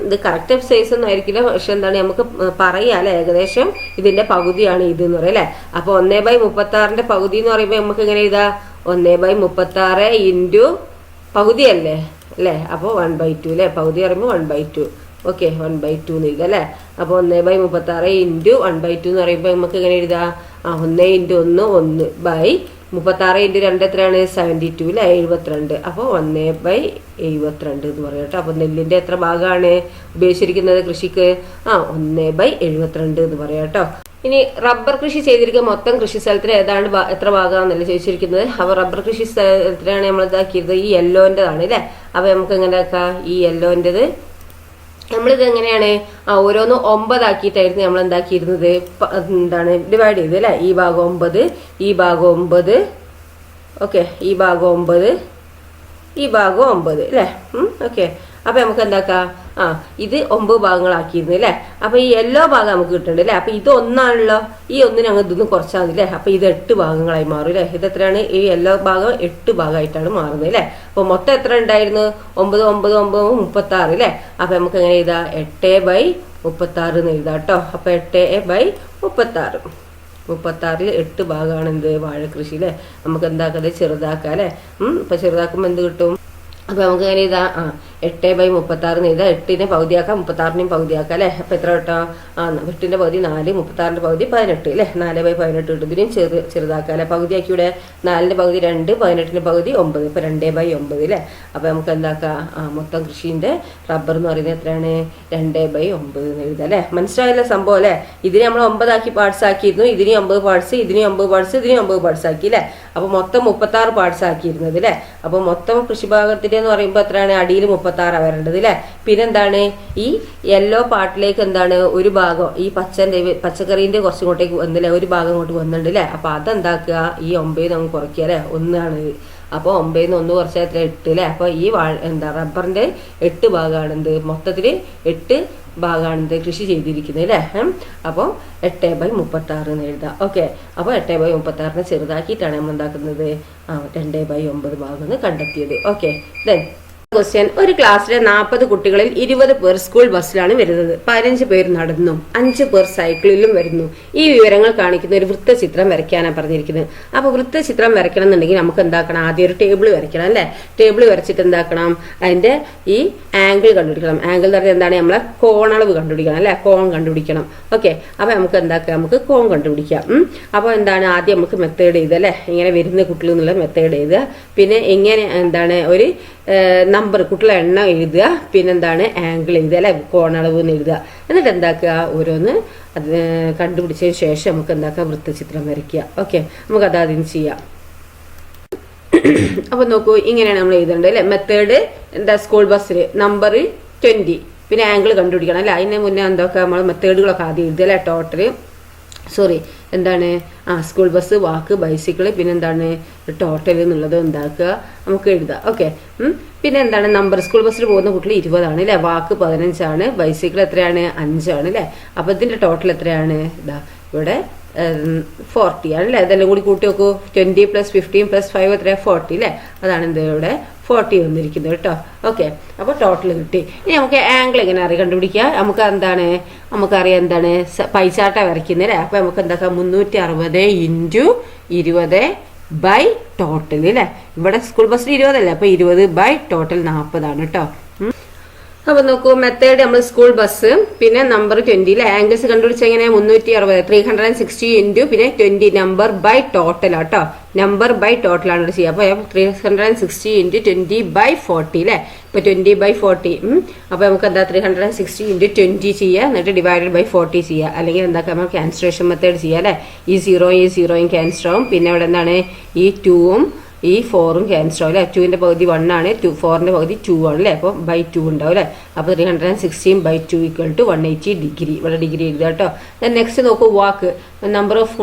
ഇത് കറക്റ്റ് സൈസ് ഒന്നും ആയിരിക്കില്ല, പക്ഷെ എന്താണ് നമുക്ക് പറയാം അല്ലെ, ഏകദേശം ഇതിന്റെ പകുതിയാണ് ഇത് എന്ന് പറയാം അല്ലെ. അപ്പൊ 1/36ന്റെ പകുതി എന്ന് പറയുമ്പോൾ നമുക്ക് എങ്ങനെ എഴുതാ, 1/36 ഇൻറ്റു പകുതിയല്ലേ അല്ലേ. അപ്പോൾ 1/2 അല്ലേ, പകുതി പറയുമ്പോൾ 1/2. ഓക്കെ, 1/2 എന്ന് എഴുതാം അല്ലേ. അപ്പോൾ 1/36 ഇൻറ്റു 1/2 എന്ന് പറയുമ്പോൾ നമുക്ക് എങ്ങനെ എഴുതാം, 1 × 1 1 ബൈ 36 × 2 എത്രയാണ് 72 അല്ലെ 72. അപ്പോൾ 1/72 എന്ന് പറയാം കേട്ടോ. അപ്പൊ നെല്ലിന്റെ എത്ര ഭാഗമാണ് ഉപയോഗിച്ചിരിക്കുന്നത് കൃഷിക്ക്? 1/72 എന്ന് പറയാം കേട്ടോ. ഇനി റബ്ബർ കൃഷി ചെയ്തിരിക്കുന്ന മൊത്തം കൃഷി സ്ഥലത്തിന് ഏതാണ്ട് എത്ര ഭാഗമാണെന്നല്ലേ ചോദിച്ചിരിക്കുന്നത്. അപ്പൊ റബ്ബർ കൃഷി സ്ഥലത്തിനാണ് നമ്മൾ ഇതാക്കിയത് ഈ യെല്ലോൻ്റെതാണ് അല്ലെ. അപ്പൊ നമുക്ക് എങ്ങനെ ആക്കാം ഈ യെല്ലോൻ്റെത് നമ്മളിത് എങ്ങനെയാണ് ഓരോന്ന് 9 ആക്കിയിട്ടായിരുന്നു നമ്മൾ എന്താക്കിയിരുന്നത് എന്താണ് ഡിവൈഡ് ചെയ്ത് അല്ലെ. ഈ ഭാഗം 9, ഈ ഭാഗം 9, ഓക്കെ, ഈ ഭാഗം 9, ഈ ഭാഗം 9 അല്ലേ. ഓക്കെ, അപ്പൊ നമുക്ക് എന്താക്കാം ഇത് 9 ഭാഗങ്ങളാക്കിയിരുന്നു അല്ലെ. അപ്പൊ ഈ യെല്ലോ ഭാഗം നമുക്ക് കിട്ടുന്നുണ്ട് അല്ലെ. അപ്പൊ ഇത് ഒന്നാണല്ലോ, ഈ ഒന്നിന് അങ്ങ് ഇതൊന്നും കുറച്ചാൽ മതി അല്ലെ. അപ്പൊ ഇത് 8 ഭാഗങ്ങളായി മാറും അല്ലെ. ഇത് എത്രയാണ്? ഈ യെല്ലോ ഭാഗം 8 ഭാഗമായിട്ടാണ് മാറുന്നത് അല്ലെ. അപ്പൊ മൊത്തം എത്ര ഉണ്ടായിരുന്നു? 9 9 9 36 അല്ലെ. അപ്പൊ നമുക്ക് എങ്ങനെ എഴുതാം? 8/36 എന്ന് എഴുതാം കേട്ടോ. അപ്പൊ 8/36, 36 8 ഭാഗമാണ് എന്ത് വാഴക്കൃഷി അല്ലെ. നമുക്ക് എന്താക്കുന്നത് ചെറുതാക്കാം അല്ലെ. ഇപ്പൊ ചെറുതാക്കുമ്പോ എന്ത് കിട്ടും? അപ്പൊ നമുക്ക് എങ്ങനെ എഴുതാം? 8/36 എഴുതാം. 8നെ പകുതിയാക്കാം, 36നെയും പകുതിയാക്കാം അല്ലെ. അപ്പൊ എത്ര കേട്ടോ? 8ന്റെ പകുതി 4, 36ന്റെ പകുതി 18 അല്ലെ. 4/18 കിട്ടും. ഇതിനെയും ചെറുതാക്കാം അല്ലെ. പകുതിയാക്കിയുടെ 4ന്റെ പകുതി 2, 18ന്റെ പകുതി 9, ഇപ്പൊ 2/9 അല്ലെ. അപ്പൊ നമുക്ക് എന്താക്കാം? മൊത്തം കൃഷിന്റെ റബ്ബർ എന്ന് പറയുന്നത് എത്രയാണ്? 2/9 എന്ന് എഴുതാം അല്ലെ. മനസ്സിലായില്ല സംഭവം അല്ലെ. ഇതിനെ നമ്മൾ 9 ആക്കി പാർട്സ് ആക്കിയിരുന്നു. ഇതിന് 9 പാർട്സ്, ഇതിന് 9 പാർട്സ്, ഇതിന് 9 പാർട്സ് ആക്കി അല്ലെ. അപ്പൊ മൊത്തം 36 പാർട്സ് ആക്കിയിരുന്നത് അല്ലെ. അപ്പൊ മൊത്തം കൃഷിഭാഗത്തിന്റെ എന്ന് പറയുമ്പോൾ എത്രയാണ്? അടിയിൽ 36 വരേണ്ടത് അല്ലെ. പിന്നെന്താണ് ഈ യെല്ലോ പാർട്ടിലേക്ക് എന്താണ് ഒരു ഭാഗം ഈ പച്ചക്കറീന്റെ കുറച്ചും ഇങ്ങോട്ടേക്ക് വന്നില്ലേ, ഒരു ഭാഗം ഇങ്ങോട്ട് വന്നിട്ടുണ്ട് അല്ലെ. അപ്പൊ അതെന്താക്കുക? ഈ 9 നമുക്ക് കുറയ്ക്കുക അല്ലെ. 1 ആണ്. അപ്പൊ 9ന്ന് 1 കുറച്ചാൽ 8 അല്ലെ. അപ്പൊ ഈ റബ്ബറിന്റെ 8 ഭാഗമാണ് എന്ത് മൊത്തത്തില് 8 ഭാഗമാണ് കൃഷി ചെയ്തിരിക്കുന്നത് അല്ലെ. അപ്പോൾ 8/36 എന്ന് എഴുതാം. ഓക്കെ, അപ്പോൾ 8/36 ചെറുതാക്കിയിട്ടാണ് നമ്മൾ എന്താക്കുന്നത് 2/9 ഭാഗം കണ്ടെത്തിയത്. Okay, then question. ഒരു ക്ലാസ്സിലെ 40 കുട്ടികളിൽ 20 പേർ സ്കൂൾ ബസ്സിലാണ് വരുന്നത്, 15 പേർ നടന്നും, 5 പേർ സൈക്കിളിലും വരുന്നു. ഈ വിവരങ്ങൾ കാണിക്കുന്ന ഒരു വൃത്തചിത്രം വരയ്ക്കാനാണ് പറഞ്ഞിരിക്കുന്നത്. അപ്പൊ വൃത്തചിത്രം വരയ്ക്കണം എന്നുണ്ടെങ്കിൽ നമുക്ക് എന്താക്കണം? ആദ്യം ഒരു ടേബിൾ വരയ്ക്കണം അല്ലെ. ടേബിൾ വരച്ചിട്ട് എന്താക്കണം? അതിന്റെ ഈ ആംഗിൾ കണ്ടുപിടിക്കണം. ആംഗിൾ എന്ന് പറഞ്ഞാൽ എന്താണ്? നമ്മളെ കോണളവ് കണ്ടുപിടിക്കണം അല്ലെ. കോൺ കണ്ടുപിടിക്കണം. ഓക്കെ, അപ്പൊ നമുക്ക് എന്താക്കാം? നമുക്ക് കോൺ കണ്ടുപിടിക്കാം. അപ്പൊ എന്താണ്? ആദ്യം നമുക്ക് മെത്തേഡ് ചെയ്ത് അല്ലെ, ഇങ്ങനെ വരുന്ന കുട്ടികൾ എന്നുള്ള മെത്തേഡ് ചെയ്ത്, പിന്നെ എങ്ങനെ എന്താണ് ഒരു നമ്പർ കുട്ടികളെ എണ്ണം എഴുതുക, പിന്നെന്താണ് ആംഗിൾ എഴുതുക അല്ലെ, കോണളവ് എന്ന് എഴുതുക. എന്നിട്ട് എന്താക്കുക? ഓരോന്ന് അത് കണ്ടുപിടിച്ചതിന് ശേഷം നമുക്ക് എന്താക്കാം? വൃത്തചിത്രം വരയ്ക്കുക. ഓക്കെ, നമുക്ക് അതാദ്യം ചെയ്യാം. അപ്പൊ നോക്കൂ, ഇങ്ങനെയാണ് നമ്മൾ എഴുതേണ്ടത് അല്ലെ. മെത്തേഡ് എന്താ? സ്കൂൾ ബസ്സിൽ നമ്പർ 20, പിന്നെ ആംഗിൾ കണ്ടുപിടിക്കണം അല്ലെ. അതിന് മുന്നേ എന്തൊക്കെ നമ്മൾ മെത്തേഡുകളൊക്കെ ആദ്യം എഴുതുക അല്ലെ. ടോട്ടല് എന്താണ്? സ്കൂൾ ബസ്, വാക്ക്, ബൈസിക്കിള്, പിന്നെ എന്താണ് ടോട്ടൽ എന്നുള്ളത് എന്താക്കുക? നമുക്ക് എഴുതാം. ഓക്കെ, പിന്നെ എന്താണ്? നമ്പർ സ്കൂൾ ബസ്സിൽ പോകുന്ന കുട്ടികൾ 20 ആണ് അല്ലെ. വാക്ക് 15 ആണ്, ബൈസിക്കിൾ എത്രയാണ്? 5 ആണ് അല്ലെ. അപ്പൊ ഇതിന്റെ ടോട്ടൽ എത്രയാണ്? ഇതാ ഇവിടെ 40 ആണ് അല്ലെ. അതെല്ലാം കൂടി കൂട്ടി നോക്കൂ. 20 + 15 + 5 എത്രയാ? 40 അല്ലെ. അതാണ് എന്ത് ഇവിടെ 40 വന്നിരിക്കുന്നത് കേട്ടോ. ഓക്കെ, അപ്പൊ ടോട്ടൽ കിട്ടി. ഇനി നമുക്ക് ആംഗിൾ എങ്ങനെ കണ്ടുപിടിക്കുക? നമുക്ക് എന്താണ്? നമുക്കറിയാം എന്താണ്? പൈച്ചാട്ട വരയ്ക്കുന്നത് അല്ലെ. അപ്പൊ നമുക്ക് എന്താക്കാം? 360 × 20 ടോട്ടൽ അല്ലെ. ഇവിടെ സ്കൂൾ ബസ്സിൽ 20 അല്ലേ. അപ്പൊ 20 ടോട്ടൽ 40 ആണ് കേട്ടോ. അപ്പൊ നോക്കൂ, മെത്തേഡ് നമ്മൾ സ്കൂൾ ബസ്, പിന്നെ നമ്പർ 20 ആംഗിൾസ് കണ്ടുപിടിച്ച എങ്ങനെ? 360 360 ഇൻറ്റു പിന്നെ 20 നമ്പർ ബൈ ടോട്ടൽ ആട്ടോ. നമ്പർ ബൈ ടോട്ടൽ ആണ് ഇവിടെ ചെയ്യുക. അപ്പൊ 360 × 20/40 അല്ലെ. ഇപ്പൊ 20/40. അപ്പൊ നമുക്ക് എന്താ? 360 × 20 ചെയ്യുക, എന്നിട്ട് /40 ചെയ്യുക. അല്ലെങ്കിൽ എന്താക്കാം? നമ്മൾ ക്യാൻസലേഷൻ മെത്തേഡ് ചെയ്യുക അല്ലെ. ഈ 0 ക്യാൻസൽ ആവും. പിന്നെ ഇവിടെ എന്താണ്? ഈ 2ഉം ഈ 4ഉം ക്യാൻസൽ ആവും അല്ലെ. 2ന്റെ പകുതി 1 ആണ്, 4ന്റെ പകുതി 2 ആണ് അല്ലെ. അപ്പൊ /2 ഉണ്ടാവും അല്ലെ. അപ്പൊ 316/2 = 180 ഡിഗ്രി. ഇവിടെ ഡിഗ്രി എഴുതുക കേട്ടോ. നെക്സ്റ്റ് നോക്കൂ, വാക്ക്. നമ്പർ ഓഫ്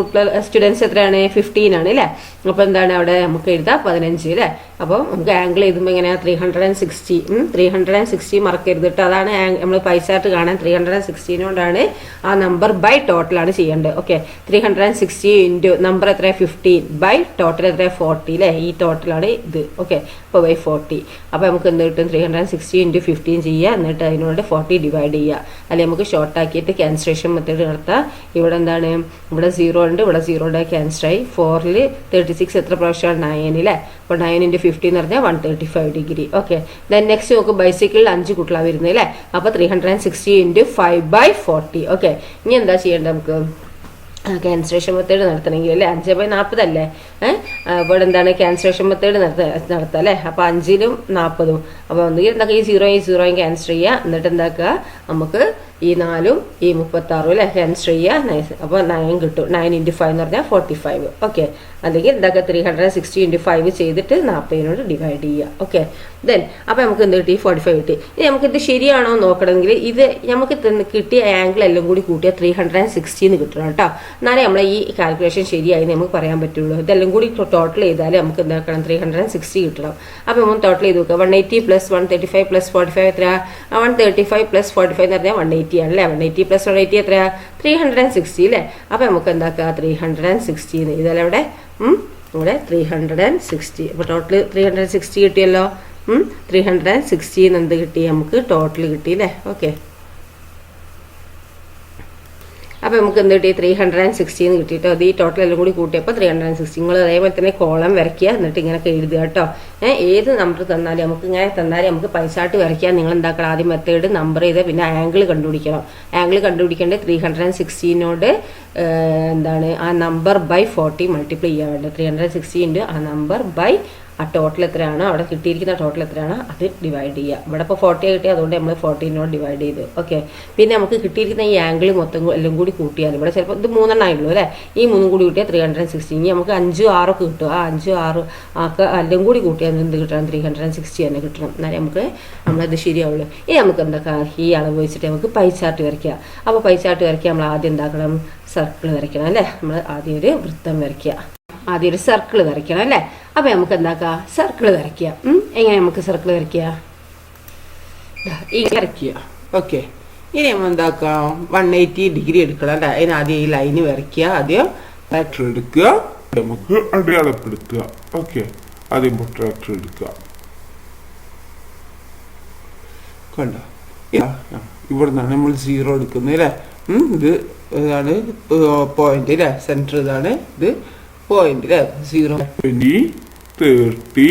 സ്റ്റുഡൻസ് എത്രയാണ്? 15 ആണ് അല്ലെ. അപ്പൊ എന്താണ് അവിടെ? നമുക്ക് എഴുതാം 15 അല്ലെ. അപ്പൊ നമുക്ക് ആംഗിൾ എഴുതുമ്പോൾ എങ്ങനെയാ? 360 മറക്കരുത് കേട്ടോ. അതാണ് നമ്മൾ പൈസായിട്ട് കാണാൻ 360 കൊണ്ടാണ് ആ നമ്പർ ബൈ ടോട്ടലാണ് ചെയ്യേണ്ടത്. ഓക്കെ, 360 ഇൻറ്റു നമ്പർ എത്ര? 15 ടോട്ടൽ എത്ര? 40 അല്ലെ. ഈ ടോട്ടലാണ് ഇത്. ഓക്കെ, അപ്പോൾ /40. അപ്പൊ നമുക്ക് എന്ത് കിട്ടും? 360 × 15 ചെയ്യുക, എന്നിട്ട് അതിനോട് 40 ഡിവൈഡ് ചെയ്യുക. അല്ലെങ്കിൽ നമുക്ക് ഷോർട്ട് ആക്കിയിട്ട് ക്യാൻസലേഷൻ മെത്തേഡ് നടത്താം. ഇവിടെ എന്താണ്? ഇവിടെ 0 ഉണ്ട്, ഇവിടെ 0 ക്യാൻസലായി. 4ൽ 36 എത്ര പ്രാവശ്യമാണ്? 9 അല്ലെ. അപ്പോൾ 9 × 15 എന്ന് പറഞ്ഞാൽ 135 ഡിഗ്രി. ഓക്കെ, ദെൻ നെക്സ്റ്റ് നോക്കും, ബൈസിക്കിളിൽ 5 കുട്ടികളാണ് വരുന്നത് അല്ലെ. അപ്പോൾ 360 × 5/40. ഓക്കെ, ഇനി എന്താ ചെയ്യേണ്ടത്? നമുക്ക് ക്യാൻസലേഷൻ മെത്തേഡ് നടത്തണമെങ്കിൽ അല്ലേ 5/40 അല്ലേ ഇവിടെ എന്താണ് ക്യാൻസലേഷൻ മെത്തേഡ് നടത്തുക അല്ലേ. അപ്പോൾ 5ലും 40ഉം അപ്പോൾ ഒന്നുകിൽ എന്താക്കുക ഈ 0യും ക്യാൻസൽ ചെയ്യുക. എന്നിട്ട് എന്താക്കുക നമുക്ക് ഈ 4ഉം ഈ 36 അല്ലേ ക്യാൻസൽ ചെയ്യുക. അപ്പോൾ 9 കിട്ടും. 9 × 5 എന്ന് പറഞ്ഞാൽ 45. ഓക്കെ, അല്ലെങ്കിൽ എന്താക്കുക 360 × 5 ചെയ്തിട്ട് 40നോട് ഡിവൈഡ് ചെയ്യുക. ഓക്കെ, ദെൻ അപ്പോൾ നമുക്ക് എന്ത് കിട്ടി 45 കിട്ടി. ഇനി നമുക്കിത് ശരിയാണോ നോക്കണമെങ്കിൽ ഇത് നമുക്ക് കിട്ടിയ ആംഗിൾ എല്ലാം കൂടി കൂട്ടിയാൽ 360 എന്ന് കിട്ടണം കേട്ടോ. എന്നാലേ നമ്മളെ ഈ കാൽക്കുലേഷൻ ശരിയായി നമുക്ക് പറയാൻ പറ്റുള്ളൂ. ഇതെല്ലാം കൂടി ടോട്ടൽ ചെയ്താൽ നമുക്ക് എന്താക്കണം 360 കിട്ടണം. അപ്പോൾ നമ്മൾ ടോട്ടൽ ചെയ്ത് നോക്കുക. 180 + 135 + 45 എത്രയാ 135 + 45 എന്ന് പറഞ്ഞാൽ 180 ആണല്ലേ. 180 + 180 എത്രയാ 360 അല്ലേ. അപ്പോൾ നമുക്ക് എന്താക്കുക 360 ഇതല്ലേ ഇവിടെ 360. അപ്പോൾ ടോട്ടൽ 360 കിട്ടിയല്ലോ. 360 എന്ത് കിട്ടി നമുക്ക് ടോട്ടൽ കിട്ടി അല്ലേ. ഓക്കെ, അപ്പോൾ നമുക്ക് എന്ത് കിട്ടി 360 എന്ന് കിട്ടിയിട്ടോ. അത് ഈ ടോട്ടൽ എല്ലാം കൂടി കൂട്ടിയപ്പോൾ 360. നിങ്ങൾ അതേപോലെ തന്നെ കോളം വരയ്ക്കുക, എന്നിട്ട് ഇങ്ങനെയൊക്കെ എഴുതുക കേട്ടോ. ഏത് നമ്പർ തന്നാലും നമുക്ക് ഇങ്ങനെ തന്നാലും നമുക്ക് പൈസാട്ട് വരയ്ക്കാൻ നിങ്ങൾ എന്താക്കണം ആദ്യം മെത്തേഡ് നമ്പർ ചെയ്ത് പിന്നെ ആംഗിൾ കണ്ടുപിടിക്കണം. ആംഗിൾ കണ്ടുപിടിക്കേണ്ടത് 360നോട് എന്താണ് ആ നമ്പർ ബൈ 40 മൾട്ടിപ്ലൈ ചെയ്യാൻ വേണ്ടത്. 360 × ആ നമ്പർ ബൈ ആ ടോട്ടൽ എത്രയാണോ അവിടെ കിട്ടിയിരിക്കുന്ന ടോട്ടൽ എത്രയാണോ അത് ഡിവൈഡ് ചെയ്യുക. ഇവിടെ ഇപ്പോൾ 40 കിട്ടി, അതുകൊണ്ട് നമ്മൾ 40നോട് ഡിവൈഡ് ചെയ്തു. ഓക്കെ, പിന്നെ നമുക്ക് കിട്ടിയിരിക്കുന്ന ഈ ആംഗിൾ മൊത്തം എല്ലാം കൂടി കൂട്ടിയാൽ ഇവിടെ ചിലപ്പോൾ ഇത് 3 ആയുള്ളൂ അല്ലേ. ഈ 3 കൂടി കൂട്ടിയാൽ 360. ഇനി നമുക്ക് 5ഉം 6 ഒക്കെ കിട്ടും. ആ 5ഉം 6 ഒക്കെ എല്ലാം കൂടി കൂട്ടിയാൽ എന്ത് കിട്ടണം 360 തന്നെ കിട്ടണം. എന്നാലും നമുക്ക് നമ്മളത് ശരിയാവുള്ളൂ. ഇനി നമുക്ക് എന്താ ഈ അളവ് വെച്ചിട്ട് നമുക്ക് പൈ ചാർട്ട് വരയ്ക്കുക. അപ്പോൾ പൈ ചാർട്ട് വരയ്ക്കുക നമ്മൾ ആദ്യം എന്താക്കണം സർക്കിൾ വരയ്ക്കണം അല്ലേ. നമ്മൾ ആദ്യം ഒരു വൃത്തം വരയ്ക്കുക, ആദ്യം ഒരു സർക്കിൾ വരയ്ക്കണം അല്ലേ. അപ്പോൾ നമുക്ക് എന്താക്കുക സർക്കിൾ വരയ്ക്കുക. എങ്ങനെ നമുക്ക് സർക്കിൾ വരയ്ക്കുക ഇങ്ങനെ വരയ്ക്കുക. ഓക്കെ, ഇനി നമ്മൾ എന്താക്കാം 180 ഡിഗ്രി എടുക്കണം അല്ലേ. അതിന് ആദ്യം ഈ ലൈന് വരയ്ക്കുക, ആദ്യം ട്രാക്ടർ എടുക്കുക, നമുക്ക് അടയാളപ്പെടുത്തുക. ഓക്കെ, ആദ്യം ട്രാക്ടർ എടുക്കുക. കണ്ടോ ഇവിടെ നിന്നാണ് നമ്മൾ 0 എടുക്കുന്നത് അല്ലേ. ഇത് ഇതാണ് പോയിന്റ് അല്ലേ, സെൻറ്റർ ഇതാണ്, ഇത് പോയിന്റ് അല്ലേ. 0 20 30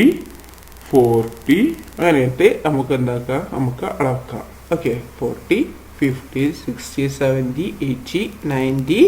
40 അങ്ങനെയായിട്ട് നമുക്ക് എന്താക്കാം നമുക്ക് അളക്കാം. ഓക്കെ, 40 50 60 70 80 90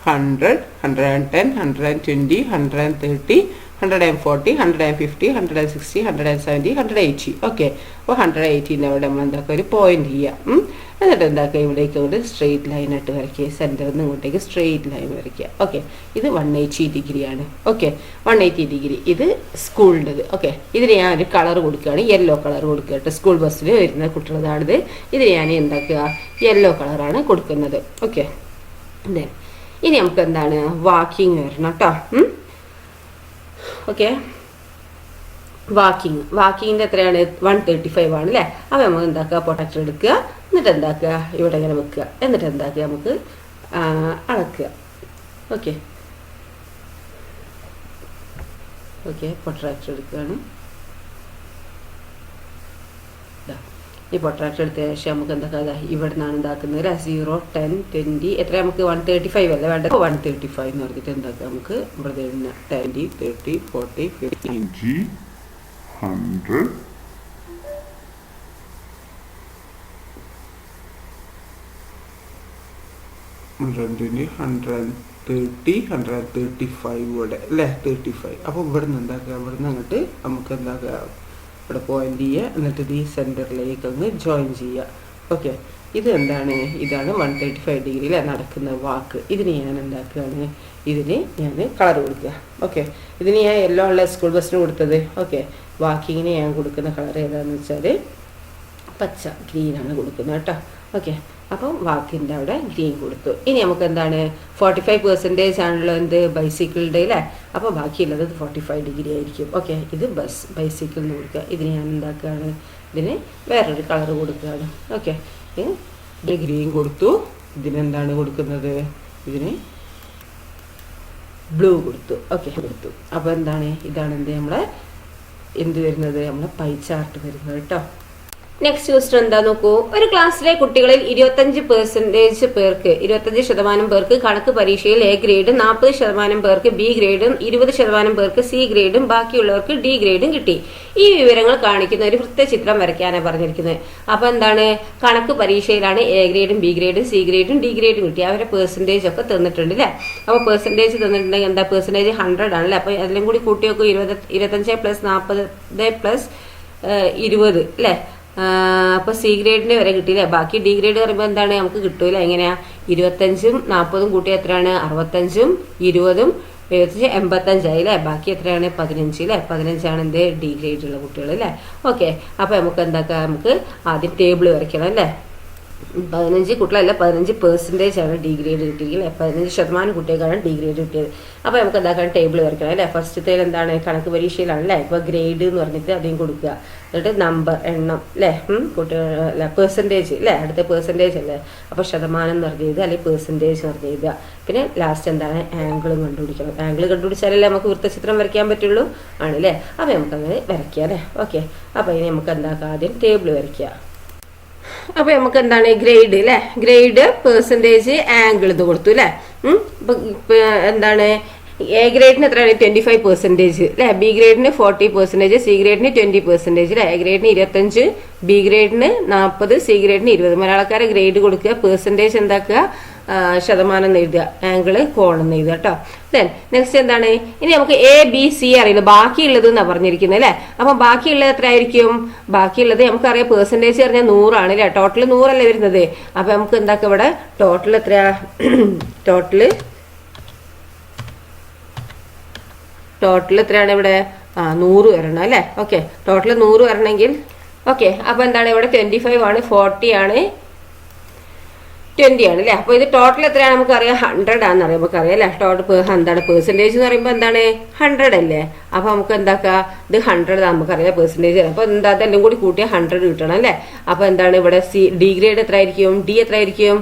100 110 120 130 140 150 160 170 180. ഓക്കെ, അപ്പോൾ 180 അവിടെ നമ്മൾ എന്താക്കുക ഒരു പോയിന്റ് ചെയ്യുക. എന്നിട്ട് എന്താക്കുക ഇവിടേക്ക് അങ്ങോട്ട് സ്ട്രെയിറ്റ് ലൈൻ ആയിട്ട് വരയ്ക്കുക. സെൻറ്ററിൽ നിന്ന് ഇങ്ങോട്ടേക്ക് സ്ട്രെയിറ്റ് ലൈൻ വരയ്ക്കുക. ഓക്കെ, ഇത് 180 ഡിഗ്രിയാണ്. ഓക്കെ, 180 ഡിഗ്രി ഇത് സ്കൂളിൻ്റെത്. ഓക്കെ, ഇതിന് ഞാൻ ഒരു കളർ കൊടുക്കുകയാണ്, യെല്ലോ കളർ കൊടുക്കുക കേട്ടോ. സ്കൂൾ ബസ്സിൽ വരുന്ന കുട്ടികളതാണിത്. ഇതിന് ഞാൻ എന്താക്കുക യെല്ലോ കളറാണ് കൊടുക്കുന്നത്. ഓക്കെ, ഇനി നമുക്ക് എന്താണ് വാക്കിങ് വരണം കേട്ടോ. ഓക്കെ, വാക്കിങ്ങിൻ്റെ എത്രയാണ് 135 ആണ് അല്ലേ. അപ്പോൾ നമ്മൾ എന്താക്കുക പ്രൊട്ടക്ടർ എടുക്കുക, എന്നിട്ട് എന്താക്കുക ഇവിടെ ഇങ്ങനെ വെക്കുക, എന്നിട്ട് എന്താക്കുക നമുക്ക് അളക്കുക. ഓക്കെ, പ്രൊട്ടക്ടർ എടുക്കുകയാണ്. ഈ പ്രൊട്ടക്ടർ എടുത്ത ശേഷം നമുക്ക് എന്താക്കുക ഇവിടെ നിന്നാണ് എന്താക്കുന്നത് 0 10 20 എത്ര നമുക്ക് 135 അല്ലേ വേണ്ടത്. 135 എന്ന് പറഞ്ഞിട്ട് എന്താക്കുക നമുക്ക് ഇവിടെ 20 30 40 50 100 120 130 135 ഇവിടെ അല്ലേ 35. അപ്പോൾ ഇവിടെ നിന്ന് എന്താക്കുക ഇവിടെ നിന്ന് അങ്ങോട്ട് നമുക്ക് എന്താക്കുക ഇവിടെ പോയിന്റ് ചെയ്യുക, എന്നിട്ട് ഈ സെൻറ്ററിലേക്ക് അങ്ങ് ജോയിൻ ചെയ്യുക. ഓക്കെ, ഇത് എന്താണ് ഇതാണ് 135 ഡിഗ്രിയിൽ നടക്കുന്ന വാക്ക്. ഇതിന് ഞാൻ എന്താക്കുകയാണ് ഇതിന് ഞാൻ കളർ കൊടുക്കുക. ഓക്കെ, ഇതിന് ഞാൻ യെല്ലോ ഉള്ള സ്കൂൾ ബസ്സിന് കൊടുത്തത്. ഓക്കെ, വാക്കിങ്ങിന് ഞാൻ കൊടുക്കുന്ന കളർ ഏതാണെന്ന് വെച്ചാൽ പച്ച ഗ്രീനാണ് കൊടുക്കുന്നത് കേട്ടോ. ഓക്കെ, അപ്പം വാക്കിൻ്റെ അവിടെ ഗ്രീൻ കൊടുത്തു. ഇനി നമുക്ക് എന്താണ് 45% ആണല്ലോ എന്ത് ബൈസിക്കിളിൻ്റെ അല്ലേ. അപ്പോൾ ബാക്കിയുള്ളത് 45 ഡിഗ്രി ആയിരിക്കും. ഓക്കെ, ഇത് ബൈസിക്കിൾ എന്ന് കൊടുക്കുക. ഇതിന് ഞാൻ എന്താക്കുകയാണ് ഇതിന് വേറൊരു കളർ കൊടുക്കുകയാണ്. ഓക്കെ, ഇത് ഗ്രീൻ കൊടുത്തു. ഇതിനെന്താണ് കൊടുക്കുന്നത് ഇതിന് ബ്ലൂ കൊടുത്തു. ഓക്കെ, കൊടുത്തു. അപ്പോൾ എന്താണ് ഇതാണ് എന്ത് നമ്മളെ എന്ത് വരുന്നത് നമ്മളെ പൈ ചാർട്ട് വരുന്നത് കേട്ടോ. നെക്സ്റ്റ് ക്വസ്റ്റ്യൻ എന്താ നോക്കൂ. ഒരു ക്ലാസ്സിലെ കുട്ടികളിൽ 25% പേർക്ക് കണക്ക് പരീക്ഷയിൽ എ ഗ്രേഡും 40% പേർക്ക് ബി ഗ്രേഡും 20% പേർക്ക് സി ഗ്രേഡും ബാക്കിയുള്ളവർക്ക് ഡി ഗ്രേഡും കിട്ടി. ഈ വിവരങ്ങൾ കാണിക്കുന്ന ഒരു വൃത്തചിത്രം വരയ്ക്കാനാണ് പറഞ്ഞിരിക്കുന്നത്. അപ്പൊ എന്താണ്, കണക്ക് പരീക്ഷയിലാണ് എ ഗ്രേഡും ബി ഗ്രേഡും സി ഗ്രേഡും ഡി ഗ്രേഡും കിട്ടി. അവരെ പെർസെന്റേജ് ഒക്കെ തന്നിട്ടുണ്ട് അല്ലേ. അപ്പൊ പെർസെന്റേജ് തന്നിട്ടുണ്ടെങ്കിൽ എന്താ, പെർസെന്റേജ് 100 ആണല്ലേ. അപ്പൊ അതിലും കൂടി കൂട്ടി നോക്കും, 25 + 40 + 20 അല്ലേ. അപ്പൊ സി ഗ്രേഡിന് വരെ കിട്ടിയില്ലേ. ബാക്കി ഡി ഗ്രേഡ് പറയുമ്പോൾ എന്താണ്, നമുക്ക് കിട്ടൂല. എങ്ങനെയാ, 25ഉം 40ഉം കൂട്ടി എത്രയാണ്, 65ഉം 20ഉം 85 ആയില്ലേ. ബാക്കി എത്രയാണ്, 15 അല്ലേ. 15ആണ് എന്ത്, ഡി ഗ്രേഡ് ഉള്ള കുട്ടികൾ അല്ലേ. ഓക്കെ, അപ്പൊ നമുക്ക് എന്താക്കാം, നമുക്ക് ആദ്യം ടേബിൾ വരയ്ക്കണം അല്ലേ. 15 കുട്ടികളല്ല, 15% ആണ് ഡി ഗ്രേഡ് കിട്ടിയില്ലേ. 15% കുട്ടികൾക്കാണ് ഡി ഗ്രേഡ് കിട്ടിയത്. അപ്പൊ നമുക്ക് എന്താക്കാൻ, ടേബിൾ വരയ്ക്കണം അല്ലേ. ഫസ്റ്റത്തെ എന്താണ്, കണക്ക് പരീക്ഷയിലാണ് അല്ലേ. ഇപ്പൊ ഗ്രേഡ് എന്ന് പറഞ്ഞിട്ട് അധികം കൊടുക്കുക, എന്നിട്ട് നമ്പർ എണ്ണം അല്ലേ, കുട്ടികൾ പെർസെൻറ്റേജ് അല്ലേ. അടുത്ത പെർസെൻറ്റേജ് അല്ലേ. അപ്പൊ ശതമാനം എന്ന് പറഞ്ഞ എഴുതുക, അല്ലെങ്കിൽ പെർസെൻറ്റേജ് എന്ന് പറഞ്ഞ എഴുതുക. പിന്നെ ലാസ്റ്റ് എന്താണ്, ആംഗിളും കണ്ടുപിടിക്കണം. ആംഗിൾ കണ്ടുപിടിച്ചാലല്ലേ നമുക്ക് വൃത്തചിത്രം വരയ്ക്കാൻ പറ്റുള്ളൂ ആണല്ലേ. അപ്പൊ നമുക്കങ്ങനെ വരയ്ക്കുക അല്ലേ. ഓക്കെ, അപ്പൊ ഇനി നമുക്ക് എന്താക്കാം, ആദ്യം ടേബിൾ വരയ്ക്കുക. അപ്പൊ നമുക്ക് എന്താണ്, ഗ്രേഡ് അല്ലെ, ഗ്രേഡ് പെർസെന്റേജ് ആംഗിൾ ഇത് കൊടുത്തു അല്ലെ. എന്താണ്, എ ഗ്രേഡിന് എത്രയാണ്, 25% അല്ലെ. ബി ഗ്രേഡിന് 40%, സി ഗ്രേഡിന് 20% അല്ലെ. എ ഗ്രേഡിന് 25, ബി ഗ്രേഡിന് 40, സി ഗ്രേഡിന് 20. മലയാളക്കാരെ ഗ്രേഡ് കൊടുക്കുക, പെർസെന്റേജ് എന്താക്കുക, ശതമാനം എഴുതുക, ആംഗിള് കോണം എഴുതുക കേട്ടോ. ദെൻ നെക്സ്റ്റ് എന്താണ്, ഇനി നമുക്ക് എ ബി സി അറിയില്ല, ബാക്കിയുള്ളത് എന്നാണ് പറഞ്ഞിരിക്കുന്നത് അല്ലെ. അപ്പൊ ബാക്കിയുള്ളത് എത്ര ആയിരിക്കും, ബാക്കിയുള്ളത് നമുക്കറിയാം പെർസെന്റേജ് പറഞ്ഞാൽ 100 ആണ് അല്ലെ. ടോട്ടൽ 100 അല്ലേ വരുന്നത്. അപ്പൊ നമുക്ക് എന്താക്കുക, ഇവിടെ ടോട്ടൽ എത്രയാ, ടോട്ടൽ എത്രയാണ് ഇവിടെ, 100 വരണം അല്ലെ. ഓക്കെ, ടോട്ടൽ 100 വരണമെങ്കിൽ ഓക്കെ. അപ്പൊ എന്താണ്, ഇവിടെ 25 ആണ്, 40 ആണ്, 20 ആണ് അല്ലേ. അപ്പൊ ഇത് ടോട്ടൽ എത്രയാണ് നമുക്കറിയാം, 100 ആണെന്ന് അറിയാം, നമുക്കറിയാം അല്ലെ. ടോട്ടൽ എന്താണ്, പെർസെന്റേജ് എന്ന് പറയുമ്പോൾ എന്താണ്, 100 അല്ലേ. അപ്പൊ നമുക്ക് എന്താക്കുക, ഇത് 100 നമുക്കറിയാം പെർസെന്റേജ്. അപ്പൊ എന്താ, അതെല്ലാം കൂടി കൂട്ടിയാൽ 100 കിട്ടണം അല്ലെ. അപ്പൊ എന്താണ്, ഇവിടെ സി ഡി ഗ്രേഡ് എത്ര ആയിരിക്കും, ഡി എത്ര ആയിരിക്കും,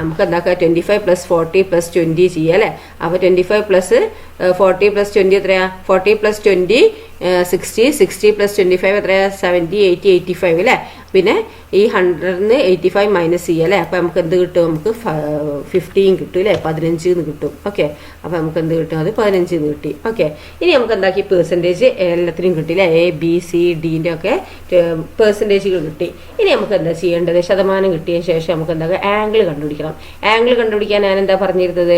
നമുക്ക് എന്താക്കുക, 25 + 40 + 20 ചെയ്യാം അല്ലെ. അപ്പൊ 25 + 40 + 20 എത്രയാ, 40 + 20 60, 60 + 25 എത്രയാ, 70, 80, 85 അല്ലെ. പിന്നെ ഈ 100-ന്ന് 85 മൈനസ് ചെയ്യുക അല്ലെ. അപ്പൊ നമുക്ക് എന്ത് കിട്ടും, നമുക്ക് 15 കിട്ടും അല്ലെ, 15 കിട്ടും. ഓക്കെ, അപ്പൊ നമുക്ക് എന്ത് കിട്ടും, അത് 15 കിട്ടി. ഓക്കെ, ഇനി നമുക്ക് എന്താക്കി, പെർസെന്റേജ് എല്ലാത്തിനും കിട്ടില്ല, എ ബി സി ഡിന്റെ ഒക്കെ പെർസെന്റേജുകൾ കിട്ടി. ഇനി നമുക്ക് എന്താ ചെയ്യേണ്ടത്, ശതമാനം കിട്ടിയ ശേഷം നമുക്ക് എന്താ, ആംഗിൾ കണ്ടുപിടിക്കണം. ആംഗിൾ കണ്ടുപിടിക്കാൻ ഞാൻ എന്താ പറഞ്ഞിരുന്നത്,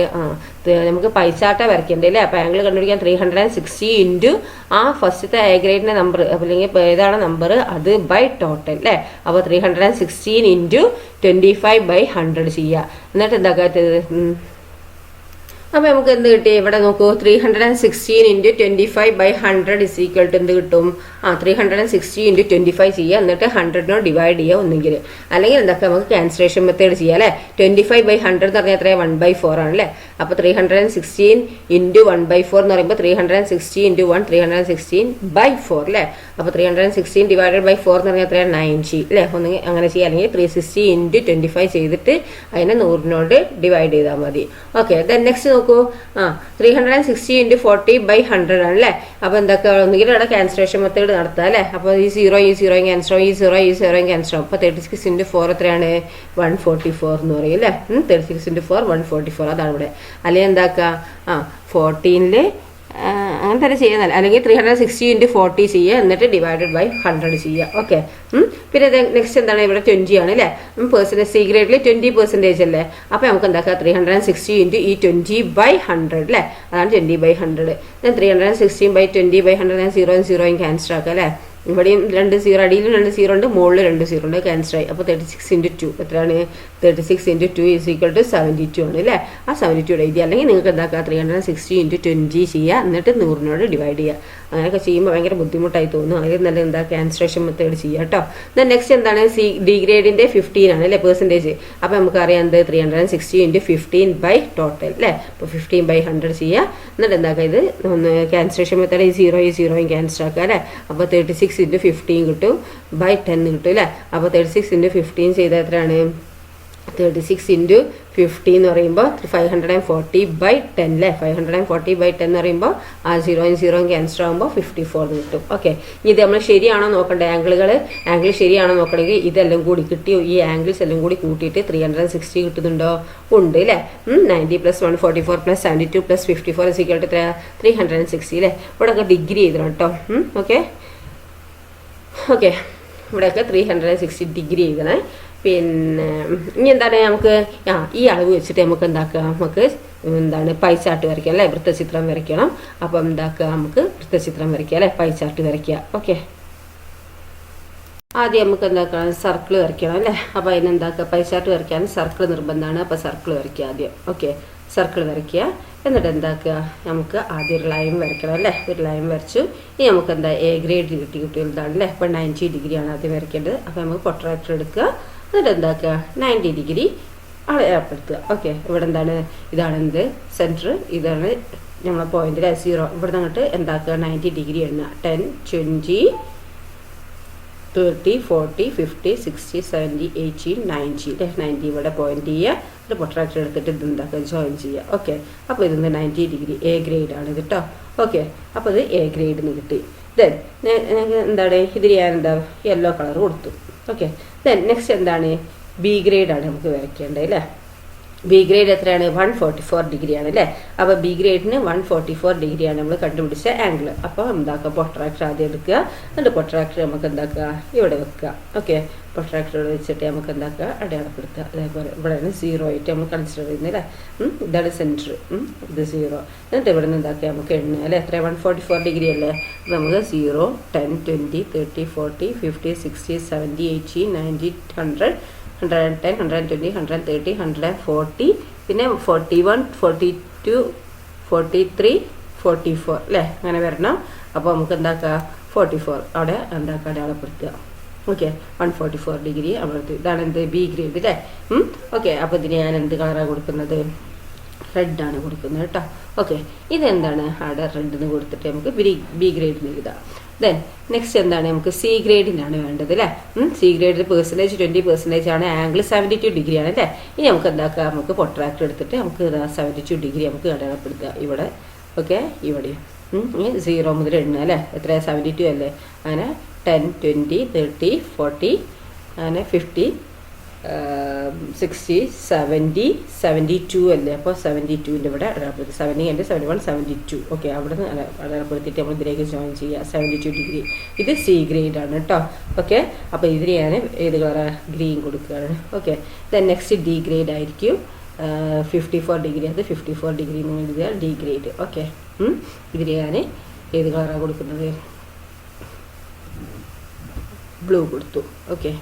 നമുക്ക് പൈച്ചാട്ട വരയ്ക്കണ്ടേ അല്ലേ. അപ്പൊ ആംഗിൾ കണ്ടുപിടിക്കാൻ 360 ഇൻറ്റു ആ ഫസ്റ്റത്തെ എ ഗ്രേഡിന്റെ നമ്പർ, അല്ലെങ്കിൽ ഏതാണ് നമ്പർ അത് ബൈ ടോട്ടൽ അല്ലേ. അപ്പോൾ 316 ഇൻറ്റു 25/100 ചെയ്യുക. എന്നിട്ട് എന്താക്കാത്തത്, അപ്പൊ നമുക്ക് എന്ത് കിട്ടി, ഇവിടെ നോക്കൂ, 316 ഇൻറ്റു 25/100 ഇസ് ഈക്വൽ ടു എന്ത് കിട്ടും, 360 ഇൻറ്റു 25 ചെയ്യുക, എന്നിട്ട് 100 ഡിവൈഡ് ചെയ്യുക ഒന്നെങ്കിൽ, അല്ലെങ്കിൽ എന്തൊക്കെ നമുക്ക് ക്യാൻസലേഷൻ മെത്തേഡ് ചെയ്യാം അല്ലെ. 25/100 എന്ന് പറഞ്ഞാൽ എത്രയാണ്, 1/4 ആണ് അല്ലേ. അപ്പൊ 316 ഇൻറ്റു 1/4 എന്ന് പറയുമ്പോൾ 360 ഇൻറ്റു 1 316/4 അല്ലേ. അപ്പൊ 316 ഡിവൈഡഡ് ബൈ 4 എന്ന് പറഞ്ഞാൽ എത്രയാണ്, 90 അല്ലേ. ഒന്നെങ്കിൽ അങ്ങനെ ചെയ്യുക, അല്ലെങ്കിൽ 360 ഇൻറ്റു 25 ചെയ്തിട്ട് അതിനെ 100 ഡിവൈഡ് ചെയ്താൽ മതി. ഓക്കെ, ദെൻ നെക്സ്റ്റ് നോക്കൂ, 360 ഇൻറ്റു 40/100 ആണ് അല്ലേ. അപ്പൊ എന്തൊക്കെ, ഒന്നുകിൽ ഇവിടെ ക്യാൻസലേഷൻ മെത്തേഡ് നടത്താം അല്ലേ. അപ്പൊ ഈ 0 ക്യാൻസൽ ആവും, ഈ 0 ക്യാൻസൽ ആവും. അപ്പൊ 36 ഇൻറ്റു 4 എത്രയാണ്, 144 എന്ന് പറയും അല്ലേ. 36 ഇൻറ്റു 4 144, അതാണ് ഇവിടെ. അല്ലെങ്കിൽ എന്താക്കുക, 14-ല് അങ്ങനെ തന്നെ ചെയ്യുന്നല്ല, അല്ലെങ്കിൽ 360 ഇൻറ്റു 40 ചെയ്യുക, എന്നിട്ട് ഡിവൈഡഡ് ബൈ 100 ചെയ്യുക. ഓക്കെ, പിന്നെ നെക്സ്റ്റ് എന്താണ്, ഇവിടെ 20 ആണ് അല്ലേ. പെർസെൻറ്റേജ് സി ഗ്രേഡിൽ 20% അല്ലേ. അപ്പോൾ നമുക്ക് എന്താക്കുക, 360 ഇൻറ്റു ഈ 20/100 അല്ലേ, അതാണ് 20/100. 316/20/100 ഞാൻ 0 ക്യാൻസൽ ആക്കുക അല്ലേ. ഇവിടെയും 2 0, അടിയിലും 2 0 ഉണ്ട്, മുകളിൽ 2 0 ഉണ്ട്, ക്യാൻസൽ ആയി. അപ്പോൾ 36 ഇൻറ്റു 2 എത്രയാണ്, 36 ഇൻറ്റു 2 ഈസ് ഈക്വൽ ടു 72 ആണ് അല്ലേ. ആ 72 എഴുതി, അല്ലെങ്കിൽ നിങ്ങൾക്ക് എന്താക്കുക, 360 ഇൻറ്റു 20 ചെയ്യുക, എന്നിട്ട് 100 ഡിവൈഡ് ചെയ്യുക. അങ്ങനെയൊക്കെ ചെയ്യുമ്പോൾ ഭയങ്കര ബുദ്ധിമുട്ടായി തോന്നും. അതിൽ നല്ല എന്താ, ക്യാൻസലേഷൻ മെത്തേഡ് ചെയ്യുക കേട്ടോ. ദെൻ നെക്സ്റ്റ് എന്താണ്, സി ഡി ഗ്രേഡിന്റെ 15 ആണ് അല്ലേ പെർസെൻറ്റേജ്. അപ്പോൾ നമുക്കറിയാം എന്ത്, 360 ഇൻറ്റു 15 ബൈ ടോട്ടൽ അല്ലേ. അപ്പോൾ 15/100 ചെയ്യുക, എന്നിട്ട് എന്താക്കുക, ഇത് ഒന്ന് ക്യാൻസലേഷൻ മെത്തേഡ്, ഈ 0 ക്യാൻസൽ ആക്കുക അല്ലേ. അപ്പോൾ 36 ഇൻറ്റു 15 കിട്ടും, ബൈ 10 കിട്ടും അല്ലേ. അപ്പോൾ 36 ഇൻറ്റു 15 ചെയ്താൽ എത്രയാണ്, 36 ഇൻറ്റു 50 എന്ന് പറയുമ്പോൾ 540/10 അല്ലേ. 540/10 എന്ന് പറയുമ്പോൾ ആ 0 ക്യാൻസൽ ആകുമ്പോൾ 54 എന്ന് കിട്ടും. ഓക്കെ, ഇത് നമ്മൾ ശരിയാണോ നോക്കണ്ടേ? ആംഗിൾ ശരിയാണോ നോക്കണമെങ്കിൽ ഇതെല്ലാം കൂടി കിട്ടി, ഈ ആംഗിൾസ് എല്ലാം കൂടി കൂട്ടിയിട്ട് 360 കിട്ടുന്നുണ്ടോ? ഉണ്ട് അല്ലേ. 90 + 144 + 72 + 54 = 360 അല്ലേ. ഇവിടെയൊക്കെ ഡിഗ്രി ചെയ്തണം കേട്ടോ. ഓക്കെ ഓക്കെ, ഇവിടെയൊക്കെ 360 ഡിഗ്രി ചെയ്തണേ. പിന്നെ ഇനി എന്താണ് നമുക്ക് ഈ അളവ് വെച്ചിട്ട് നമുക്ക് എന്താക്കുക, നമുക്ക് എന്താണ് പൈ ചാർട്ട് വരയ്ക്കാം അല്ലേ, വൃത്തചിത്രം വരയ്ക്കണം. അപ്പം എന്താക്കുക, നമുക്ക് വൃത്തചിത്രം വരയ്ക്കുക അല്ലേ, പൈ ചാർട്ട് വരയ്ക്കുക. ഓക്കെ, ആദ്യം നമുക്ക് എന്താക്കണം, സർക്കിൾ വരയ്ക്കണം അല്ലേ. അപ്പോൾ അതിനെന്താക്കുക, പൈ ചാർട്ട് വരയ്ക്കാൻ സർക്കിൾ നിർബന്ധമാണ്. അപ്പോൾ സർക്കിൾ വരയ്ക്കുക ആദ്യം. ഓക്കെ, സർക്കിൾ വരയ്ക്കുക. എന്നിട്ട് എന്താക്കുക, നമുക്ക് ആദ്യം ഒരു ലൈൻ വരയ്ക്കണം അല്ലേ. ഒരു ലൈൻ വരച്ചു. ഇനി നമുക്ക് എന്താ എ ഗ്രേഡ് കിട്ടി കുട്ടികളുതാണ് അല്ലേ. അപ്പോൾ 90 ഡിഗ്രിയാണ് ആദ്യം വരയ്ക്കേണ്ടത്. അപ്പോൾ നമുക്ക് പ്രൊട്രാക്ടർ എടുക്കുക. എന്നിട്ട് എന്താക്കുക, 90 ഡിഗ്രി ഏർപ്പെടുത്തുക. ഓക്കെ, ഇവിടെ എന്താണ്, ഇതാണ് എന്ത് സെൻറ്റർ, ഇതാണ് നമ്മളെ പോയിന്റ് 0. ഇവിടെ അങ്ങോട്ട് എന്താക്കുക, 90 ഡിഗ്രി എണ്ണുക. 10, 20, 30, 40, 50, 60, 70, 80, 90 അല്ലേ. 90 ഇവിടെ പോയിന്റ് ചെയ്യുക. ഒരു പ്രൊട്രാക്ടർ എടുത്തിട്ട് ഇത് എന്താക്കുക, ജോയിൻ ചെയ്യുക. ഓക്കെ, അപ്പോൾ ഇതൊന്ന് 90 ഡിഗ്രി എ ഗ്രേഡ് ആണ് കേട്ടോ. ഓക്കെ, അപ്പോൾ ഇത് എ ഗ്രേഡിന് കിട്ടി. ദെൻ എന്താണ്, ഇതിൽ ഞാൻ എന്താ യെല്ലോ കളർ കൊടുത്തു. ഓക്കെ, ദെൻ നെക്സ്റ്റ് എന്താണ്, ബി ഗ്രേഡാണ് നമുക്ക് വരയ്ക്കേണ്ടത് അല്ലേ. ബി ഗ്രേഡ് എത്രയാണ്, 144 ഡിഗ്രിയാണ് അല്ലേ. അപ്പോൾ ബി ഗ്രേഡിന് 144 ഡിഗ്രിയാണ് നമ്മൾ കണ്ടുപിടിച്ച ആംഗിൾ. അപ്പോൾ എന്താക്കുക, പ്രൊട്രാക്ടർ ആദ്യം എടുക്കുക. എന്നിട്ട് പ്രൊട്രാക്ടർ നമുക്ക് എന്താക്കുക, ഇവിടെ വെക്കുക. ഓക്കെ, പ്രൊട്രാക്ടർ വെച്ചിട്ട് നമുക്ക് എന്താക്കുക, അടയാളപ്പെടുത്തുക. അതേപോലെ ഇവിടെയാണ് 0 ആയിട്ട് നമ്മൾ കൺസിഡർ ചെയ്യുന്നത് അല്ലേ. ഇതാണ് സെൻറ്റർ, ഇത് 0. എന്നിട്ട് ഇവിടെ നിന്ന് എന്താക്കുക, നമുക്ക് എണ്ണുക അല്ലേ. എത്ര 144 ഡിഗ്രി അല്ലേ. അപ്പോൾ നമുക്ക് 0, 10, 20, 30, 40, 50, 60, 70, 80, 90, 100, 110, 120, 130, 140, പിന്നെ 41, 42, 43, 44 അല്ലേ. അങ്ങനെ വരണം. അപ്പോൾ നമുക്ക് എന്താക്കുക, 44 അവിടെ എന്താക്കുക, അടയാളപ്പെടുത്തുക. ഓക്കെ, 144 ഡിഗ്രി അവിടുത്തെ. ഇതാണ് എന്ത്, ബി ഗ്രേഡ് അല്ലേ. ഓക്കെ, അപ്പോൾ ഇതിന് ഞാൻ എന്ത് കളറാണ് കൊടുക്കുന്നത്, റെഡാണ് കൊടുക്കുന്നത് കേട്ടോ. ഓക്കെ, ഇതെന്താണ്, അവിടെ റെഡിന് കൊടുത്തിട്ട് നമുക്ക് ബി ഗ്രേഡിന് എഴുതാം. ദെൻ നെക്സ്റ്റ് എന്താണ്, നമുക്ക് സി ഗ്രേഡിനാണ് വേണ്ടത് അല്ലേ. സി ഗ്രേഡിൽ പെർസെൻറ്റേജ് 20% ആണ്, ആംഗിൾ 72 ഡിഗ്രി ആണ് അല്ലേ. ഇനി നമുക്ക് എന്താക്കുക, നമുക്ക് പ്രൊട്രാക്ടർ എടുത്തിട്ട് നമുക്ക് 72 ഡിഗ്രി നമുക്ക് അടയാളപ്പെടുത്തുക ഇവിടെ. ഓക്കെ, ഇവിടെ 0 മുതൽ എണ്ണുക അല്ലേ. എത്ര 72 അല്ലേ. അങ്ങനെ 10, 20, 30, 40, അങ്ങനെ 50, 60, 70, 72 അല്ലേ. അപ്പോൾ 72ൻ്റെ ഇവിടെ അടയാളപ്പെടുത്തി. 70 കഴിഞ്ഞ് 71, 72. ഓക്കെ, അവിടെ നിന്ന് അടയാളപ്പെടുത്തിയിട്ട് നമ്മൾ ഇതിലേക്ക് ജോയിൻ ചെയ്യുക. 72 ഡിഗ്രി. ഇത് സി ഗ്രേഡ് ആണ് കേട്ടോ. ഓക്കെ, അപ്പോൾ ഇതിന് ഞാൻ ഏത് കളറാണ്, ഗ്രീൻ കൊടുക്കുകയാണ്. Okay, then next D grade ആയിരിക്കും. 54 ഡിഗ്രി, അത് 54 ഡിഗ്രി എന്ന് എഴുതുക, ഡി ഗ്രേഡ്. ഓക്കെ, ഇതിന് ഞാൻ ഏത് കളറാണ് കൊടുക്കുന്നത്, ബ്ലൂ കൊടുത്തു. ഓക്കെ.